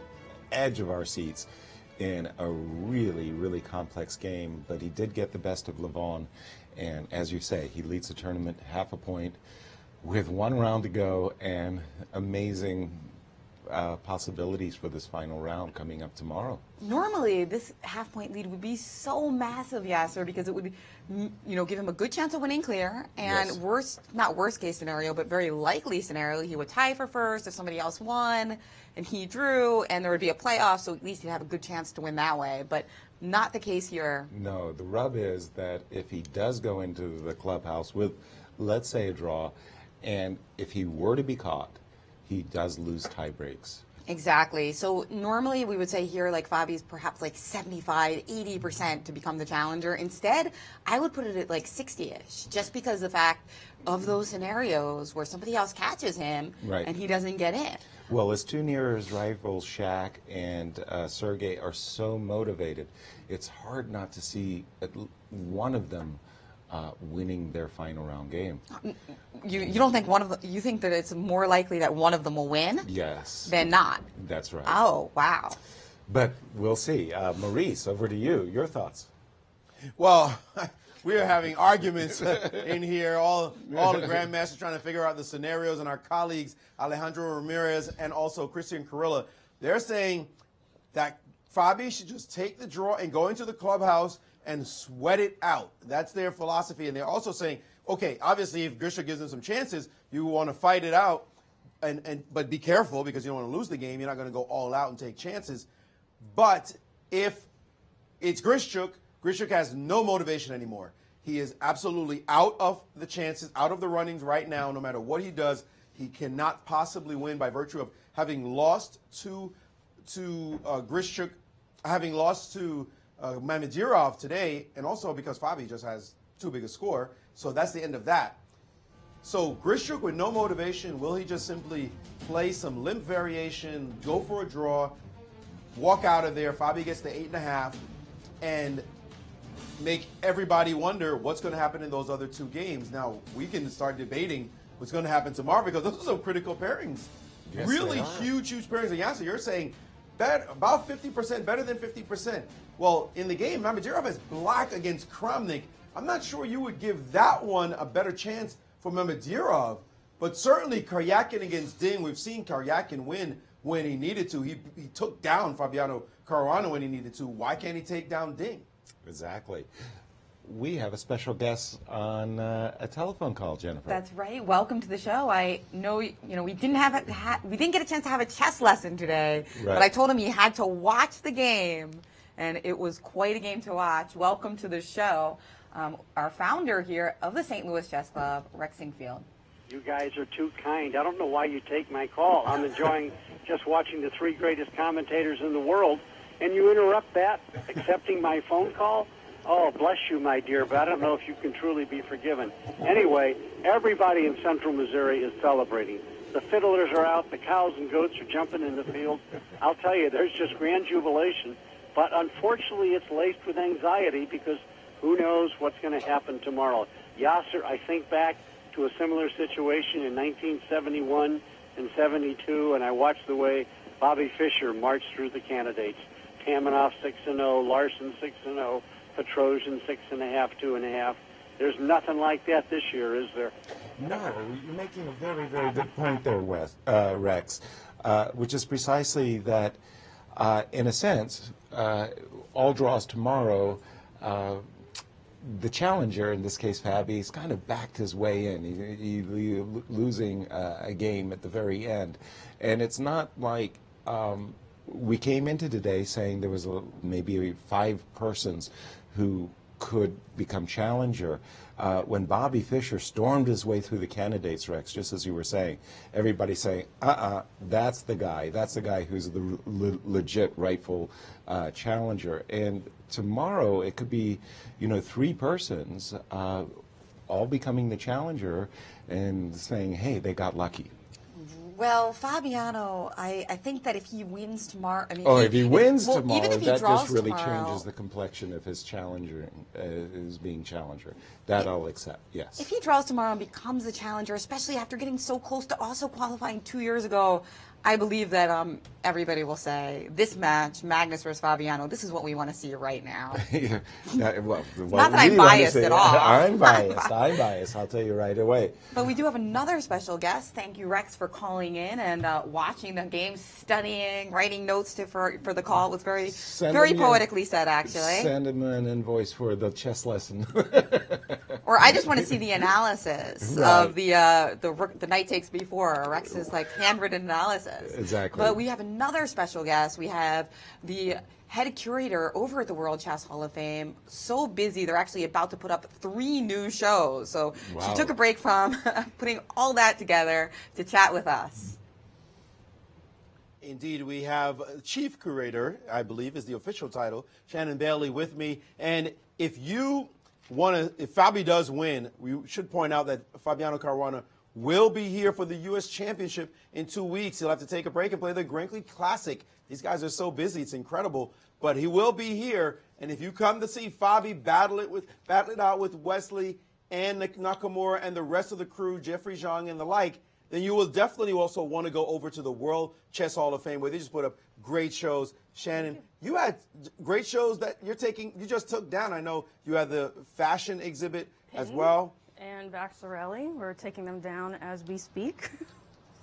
edge of our seats in a really, really complex game, but he did get the best of Levon, and as you say, he leads the tournament half a point with 1 round to go, and amazing possibilities for this final round coming up tomorrow. Normally, this half-point lead would be so massive, Yasser, because it would, give him a good chance of winning clear. And Yes. not worst case scenario, but very likely scenario, he would tie for first if somebody else won, and he drew, and there would be a playoff, so at least he'd have a good chance to win that way. But not the case here. No, the rub is that if he does go into the clubhouse with, let's say, a draw, and if he were to be caught, he does lose tie breaks. Exactly. So normally we would say here, like, Fabi's perhaps like 75, 80% to become the challenger. Instead, I would put it at like 60-ish, just because the fact of those scenarios where somebody else catches him and he doesn't get in. Well, his two nearest rivals, Shaq and Sergey, are so motivated. It's hard not to see one of them winning their final round game. You don't think you think that it's more likely that one of them will win? Yes. Than not. That's right. Oh, wow. But we'll see. Maurice, over to you. Your thoughts? Well, we are having arguments in here. All the grandmasters trying to figure out the scenarios, and our colleagues Alejandro Ramirez and also Christian Carilla, they're saying that Fabi should just take the draw and go into the clubhouse and sweat it out. That's their philosophy. And they're also saying, okay, obviously if Grisha gives them some chances, you want to fight it out, but be careful because you don't want to lose the game. You're not going to go all out and take chances. But if it's Grishuk has no motivation anymore. He is absolutely out of the chances, out of the runnings right now. No matter what he does, he cannot possibly win by virtue of having lost to Grishuk, having lost to Mamedirov today, and also because Fabi just has too big a score. So that's the end of that. So Grishuk with no motivation, will he just simply play some limp variation, go for a draw, walk out of there, Fabi gets the 8.5, and make everybody wonder what's going to happen in those other two games? Now, we can start debating what's going to happen tomorrow because those are some critical pairings. Yes, really huge pairings. And Yasser, you're saying about 50%, better than 50%. Well, in the game, Mamedirov is black against Kramnik. I'm not sure you would give that one a better chance for Mamedirov, but certainly Karyakin against Ding. We've seen Karyakin win when he needed to. He took down Fabiano Caruana when he needed to. Why can't he take down Ding? Exactly. We have a special guest on a telephone call, Jennifer. That's right. Welcome to the show. I know we didn't get a chance to have a chess lesson today, but I told him he had to watch the game, and it was quite a game to watch. Welcome to the show, our founder here of the St. Louis Chess Club, Rex Singfield. You guys are too kind. I don't know why you take my call. I'm enjoying just watching the three greatest commentators in the world, and you interrupt that, accepting my phone call? Oh, bless you, my dear, but I don't know if you can truly be forgiven. Anyway, everybody in central Missouri is celebrating. The fiddlers are out. The cows and goats are jumping in the field. I'll tell you, there's just grand jubilation. But unfortunately, it's laced with anxiety because who knows what's going to happen tomorrow. Yasser, I think back to a similar situation in 1971 and 72, and I watched the way Bobby Fischer marched through the candidates. Kamenov 6-0, Larson 6-0, Petrosian 6.5, 2.5. There's nothing like that this year, is there? No, you're making a very, very good point there, Rex, which is precisely that, in a sense, all draws tomorrow, the challenger, in this case Fabi, he's kind of backed his way in. He losing a game at the very end. And it's not like we came into today saying there was maybe 5 persons who could become challenger. When Bobby Fischer stormed his way through the candidates, Rex, just as you were saying, everybody saying, that's the guy who's the legit rightful challenger. And tomorrow it could be, 3 persons all becoming the challenger and saying, hey, they got lucky. Well, Fabiano, I think that if he wins tomorrow, if he wins tomorrow, even if he that draws just really tomorrow, changes the complexion of his challenger, his being challenger. That I'll accept, yes. If he draws tomorrow and becomes the challenger, especially after getting so close to also qualifying 2 years ago, I believe that everybody will say, this match, Magnus versus Fabiano, this is what we want to see right now. Not that I'm biased at all. I'm biased, I'll tell you right away. But we do have another special guest. Thank you, Rex, for calling in and watching the game, studying, writing notes for the call. It was very poetically said, actually. Send him an invoice for the chess lesson. Or I just want to see the analysis of the night takes before, Rex's handwritten analysis. Exactly. But we have another special guest. We have the head curator over at the World Chess Hall of Fame. So busy, they're actually about to put up 3 new shows. So she took a break from putting all that together to chat with us. Indeed, we have Chief Curator, I believe is the official title, Shannon Bailey with me. And if Fabi does win, we should point out that Fabiano Caruana will be here for the U.S. Championship in 2 weeks. He'll have to take a break and play the Grinkley Classic. These guys are so busy, it's incredible. But he will be here, and if you come to see Fabi battle it out with Wesley and Nakamura and the rest of the crew, Jeffrey Zhang and the like, then you will definitely also want to go over to the World Chess Hall of Fame, where they just put up great shows. Shannon, you had great shows that you just took down. I know you had the fashion exhibit as well. And Vaxarelli, we're taking them down as we speak.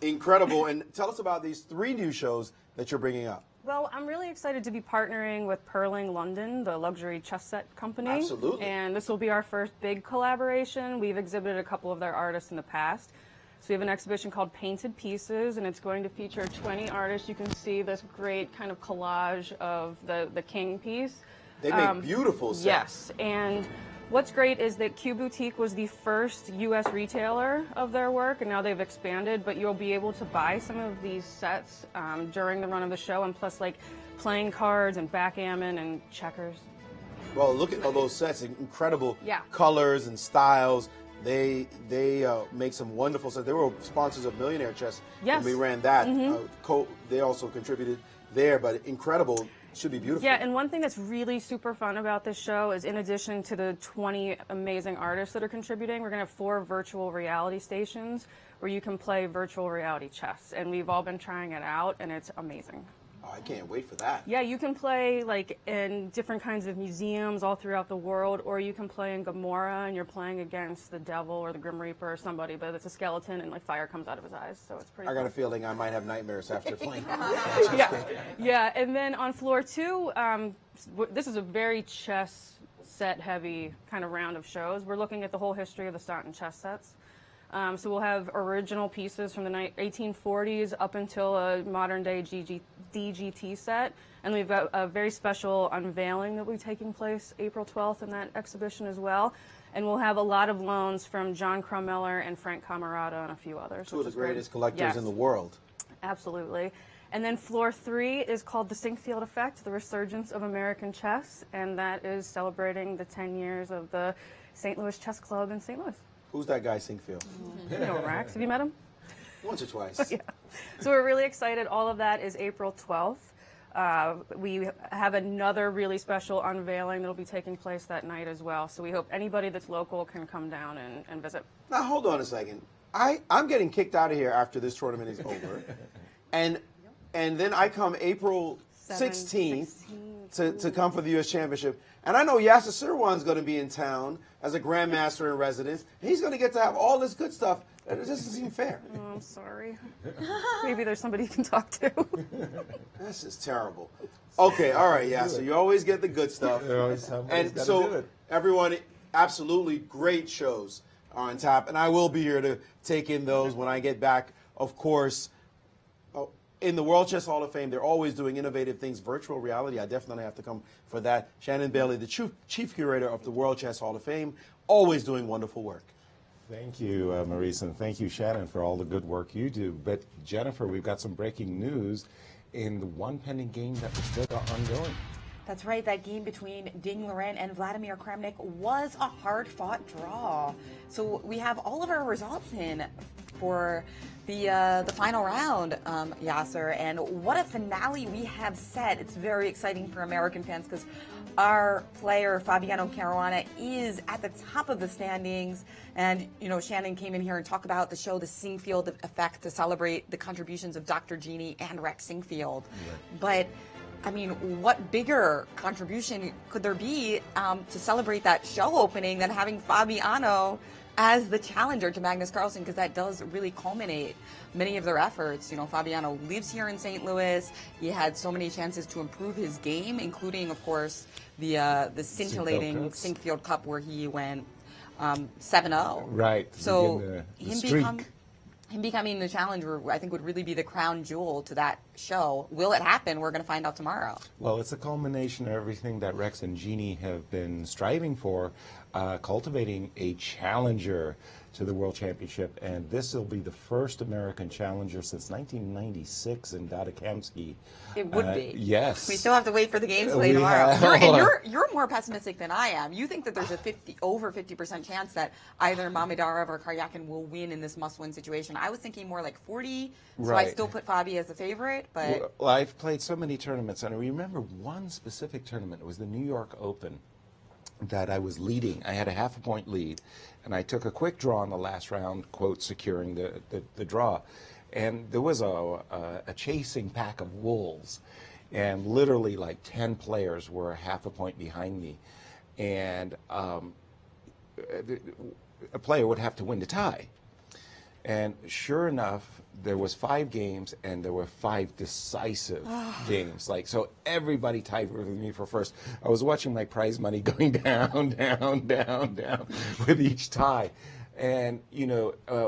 Incredible. And tell us about these 3 new shows that you're bringing up. Well, I'm really excited to be partnering with Perling London, the luxury chess set company. Absolutely. And this will be our first big collaboration. We've exhibited a couple of their artists in the past. So we have an exhibition called Painted Pieces, and it's going to feature 20 artists. You can see this great kind of collage of the king piece. They make beautiful sets. Yes, and what's great is that Q Boutique was the first U.S. retailer of their work, and now they've expanded, but you'll be able to buy some of these sets during the run of the show, and plus like playing cards and backgammon and checkers. Well, look at all those sets, incredible Yeah. colors and styles. They make some wonderful sets. They were sponsors of Millionaire Chess. Yes. When we ran that. They also contributed there, but incredible. Should be beautiful. Yeah, and one thing that's really super fun about this show is in addition to the 20 amazing artists that are contributing, we're going to have 4 virtual reality stations where you can play virtual reality chess. And we've all been trying it out, and it's amazing. Oh, I can't wait for that. Yeah, you can play like in different kinds of museums all throughout the world, or you can play in Gomorrah and you're playing against the devil or the Grim Reaper or somebody, but it's a skeleton and like fire comes out of his eyes, so it's pretty I got fun. a feeling I might have nightmares after playing. Yeah, and then on floor 2, this is a very chess set heavy kind of round of shows. We're looking at the whole history of the Staunton chess sets. So we'll have original pieces from the 1840s up until a modern-day DGT set. And we've got a very special unveiling that will be taking place April 12th in that exhibition as well. And we'll have a lot of loans from John Crommeller and Frank Camarata and a few others. 2 of the greatest collectors in the world. Absolutely. And then floor 3 is called the Sinkfield Effect, the Resurgence of American Chess. And that is celebrating the 10 years of the St. Louis Chess Club in St. Louis. Who's that guy, Sinkfield? You know Rax. Have you met him? Once or twice. Yeah. So we're really excited. All of that is April 12th. We have another really special unveiling that will be taking place that night as well. So we hope anybody that's local can come down and visit. Now, hold on a second. I'm getting kicked out of here after this tournament is over. and then I come April 16th to come for the U.S. Championship. And I know Yasser Seirawan's going to be in town as a grandmaster in residence. And he's going to get to have all this good stuff. It doesn't seem fair. Oh, I'm sorry. Maybe there's somebody you can talk to. This is terrible. Okay, all right, Yasser. You always get the good stuff. And so, everyone, absolutely great shows are on tap. And I will be here to take in those when I get back, of course. In the World Chess Hall of Fame, they're always doing innovative things. Virtual reality, I definitely have to come for that. Shannon Bailey, the chief curator of the World Chess Hall of Fame, always doing wonderful work. Thank you, Maurice, and thank you, Shannon, for all the good work you do. But, Jennifer, we've got some breaking news in the one pending game that was still ongoing. That's right. That game between Ding Liren and Vladimir Kramnik was a hard-fought draw. So we have all of our results in for the final round, Yasser, and what a finale we have set. It's very exciting for American fans because our player Fabiano Caruana is at the top of the standings, and you know Shannon came in here and talked about the show, the Sinkfield Effect, to celebrate the contributions of Dr. Genie and Rex Sinkfield. Right. But I mean, what bigger contribution could there be to celebrate that show opening than having Fabiano as the challenger to Magnus Carlsen, because that does really culminate many of their efforts. You know, Fabiano lives here in St. Louis. He had so many chances to improve his game, including, of course, the scintillating Sinkfield Cup where he went 7-0. Right. So him becoming the challenger, I think, would really be the crown jewel to that show. Will it happen? We're going to find out tomorrow. Well, it's a culmination of everything that Rex and Jeannie have been striving for, cultivating a challenger to the World Championship, and this will be the first American challenger since 1996 in Dadakamsky. It would be. Yes. We still have to wait for the games play We tomorrow. have- You're more pessimistic than I am. You think that there's a over 50% chance that either Mamedyarov or Karyakin will win in this must-win situation. I was thinking more like 40, so I Right. still put Fabi as the favorite. But Well, I've played so many tournaments, and I remember one specific tournament. It was the New York Open that I was leading. I had a half a point lead, and I took a quick draw in the last round, quote, securing the draw. And there was a chasing pack of wolves, and literally like 10 players were half a point behind me. And a player would have to win the tie. And sure enough, there was 5 games, and there were 5 decisive games. Like, so everybody tied with me for first. I was watching my prize money going down, down, down, down with each tie. And,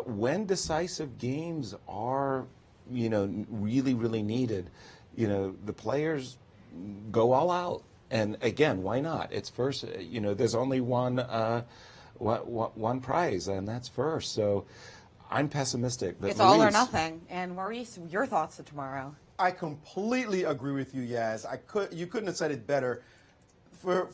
when decisive games are, really, really needed, the players go all out. And again, why not? It's first, there's only one prize, and that's first. So I'm pessimistic. But it's all or nothing. And Maurice, your thoughts of tomorrow? I completely agree with you, Yaz. You couldn't have said it better. For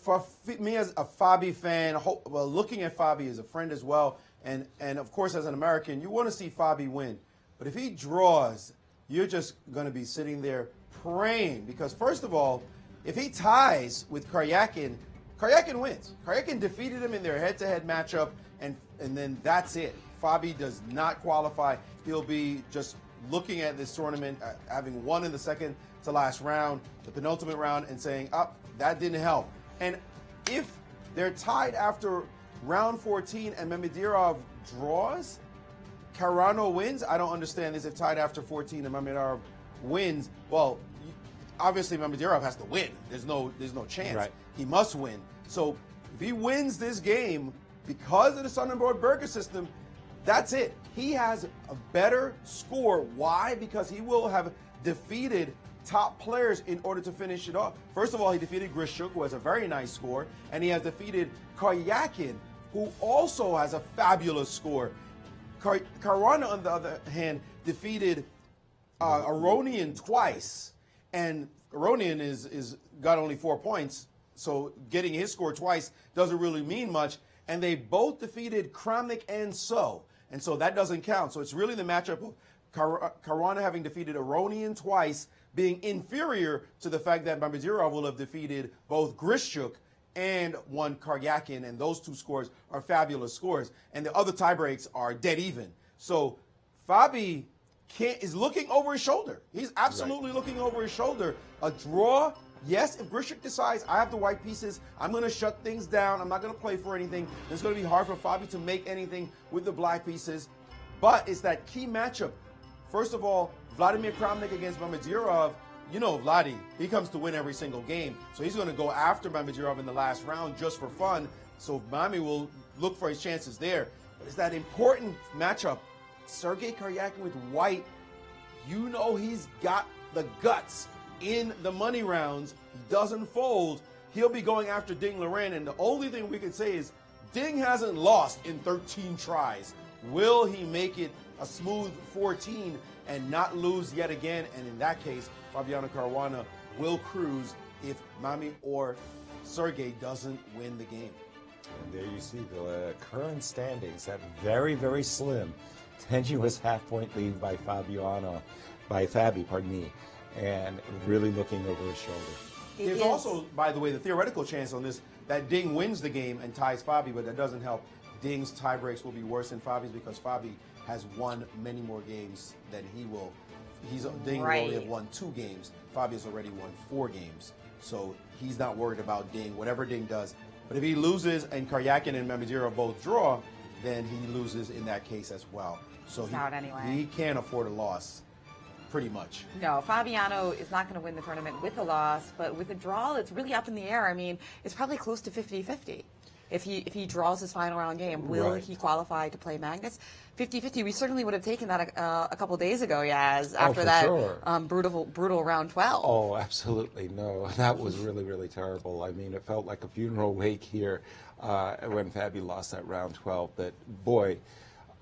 me as a Fabi fan, looking at Fabi as a friend as well, and of course as an American, you want to see Fabi win. But if he draws, you're just going to be sitting there praying, because first of all, if he ties with Karyakin, Karyakin wins. Karyakin defeated him in their head-to-head matchup, and then that's it. Fabi does not qualify. He'll be just looking at this tournament, having won in the second to last round, the penultimate round, and saying, that didn't help. And if they're tied after round 14 and Mamedyarov draws, Caruana wins. I don't understand this. If tied after 14 and Mamedyarov wins, well, obviously Mamedyarov has to win. There's no chance. Right. He must win. So if he wins this game, because of the Sonnenborg-Berger system, that's it. He has a better score. Why? Because he will have defeated top players in order to finish it off. First of all, he defeated Grishuk, who has a very nice score, and he has defeated Karyakin, who also has a fabulous score. Caruana, on the other hand, defeated Aronian twice, and Aronian is got only 4 points, so getting his score twice doesn't really mean much. And they both defeated Kramnik and So that doesn't count. So it's really the matchup of Caruana having defeated Aronian twice, being inferior to the fact that Mamedyarov will have defeated both Grishuk and one Karyakin, and those two scores are fabulous scores. And the other tiebreaks are dead even. So Fabi is looking over his shoulder. He's absolutely looking over his shoulder. A draw, yes, if Grishuk decides I have the white pieces, I'm going to shut things down. I'm not going to play for anything. It's going to be hard for Fabi to make anything with the black pieces. But it's that key matchup. First of all, Vladimir Kramnik against Mamedyarov. You know Vladi, he comes to win every single game. So he's going to go after Mamedyarov in the last round just for fun. So Mami will look for his chances there. But it's that important matchup. Sergei Karyakin with white, he's got the guts in the money rounds. He doesn't fold. He'll be going after Ding Liren, and the only thing we can say is Ding hasn't lost in 13 tries. Will he make it a smooth 14 and not lose yet again? And in that case, Fabiano Caruana will cruise if Mami or Sergey doesn't win the game. And there you see the current standings, that very, very slim, tenuous half-point lead by Fabi, and really looking over his shoulder. There's also, by the way, the theoretical chance on this that Ding wins the game and ties Fabi, but that doesn't help. Ding's tie breaks will be worse than Fabi's because Fabi has won many more games than he will. Ding will only have won 2 games. Fabi has already won 4 games. So he's not worried about Ding, whatever Ding does. But if he loses and Karyakin and Mamedyarov both draw, then he loses in that case as well. So he can't afford a loss, pretty much. No, Fabiano is not going to win the tournament with a loss, but with a draw, it's really up in the air. I mean, it's probably close to 50-50. If he draws his final round game, will he qualify to play Magnus? 50-50. We certainly would have taken that a couple days ago, Yaz, after that brutal round 12. Oh, absolutely. No, that was really, really terrible. I mean, it felt like a funeral wake here when Fabi lost that round 12. But boy,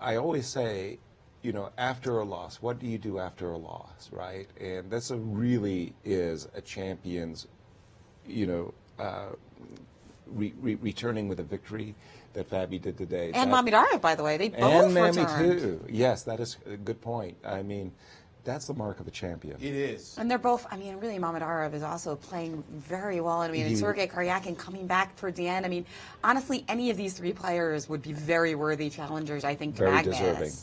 I always say, after a loss, what do you do after a loss, right? And this really is a champion's, returning with a victory that Fabi did today. And Mamidara, by the way, they both and returned. And Mamie too. Yes, that is a good point. I mean, that's the mark of a champion. It is. And they're both, really, Mamedov is also playing very well. And Sergei Karyakin coming back towards the end. Honestly, any of these three players would be very worthy challengers, I think, to Magnus. Very deserving.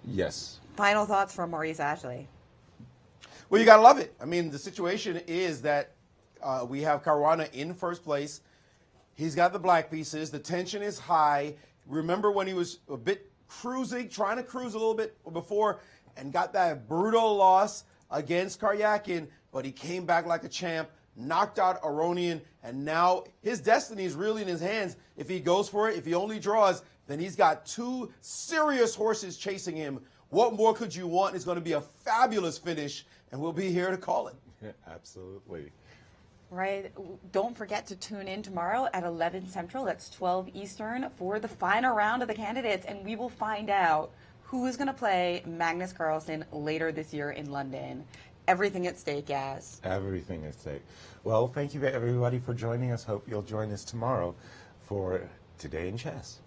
Yes. Final thoughts from Maurice Ashley. Well, you got to love it. The situation is that we have Caruana in first place. He's got the black pieces. The tension is high. Remember when he was a bit trying to cruise a little bit before, and got that brutal loss against Karyakin, but he came back like a champ, knocked out Aronian, and now his destiny is really in his hands. If he goes for it, if he only draws, then he's got two serious horses chasing him. What more could you want? It's going to be a fabulous finish, and we'll be here to call it. Yeah, absolutely. Right. Don't forget to tune in tomorrow at 11 Central. That's 12 Eastern for the final round of the candidates, and we will find out who is going to play Magnus Carlsen later this year in London. Everything at stake, Yaz. Everything at stake. Well, thank you everybody for joining us. Hope you'll join us tomorrow for Today in Chess.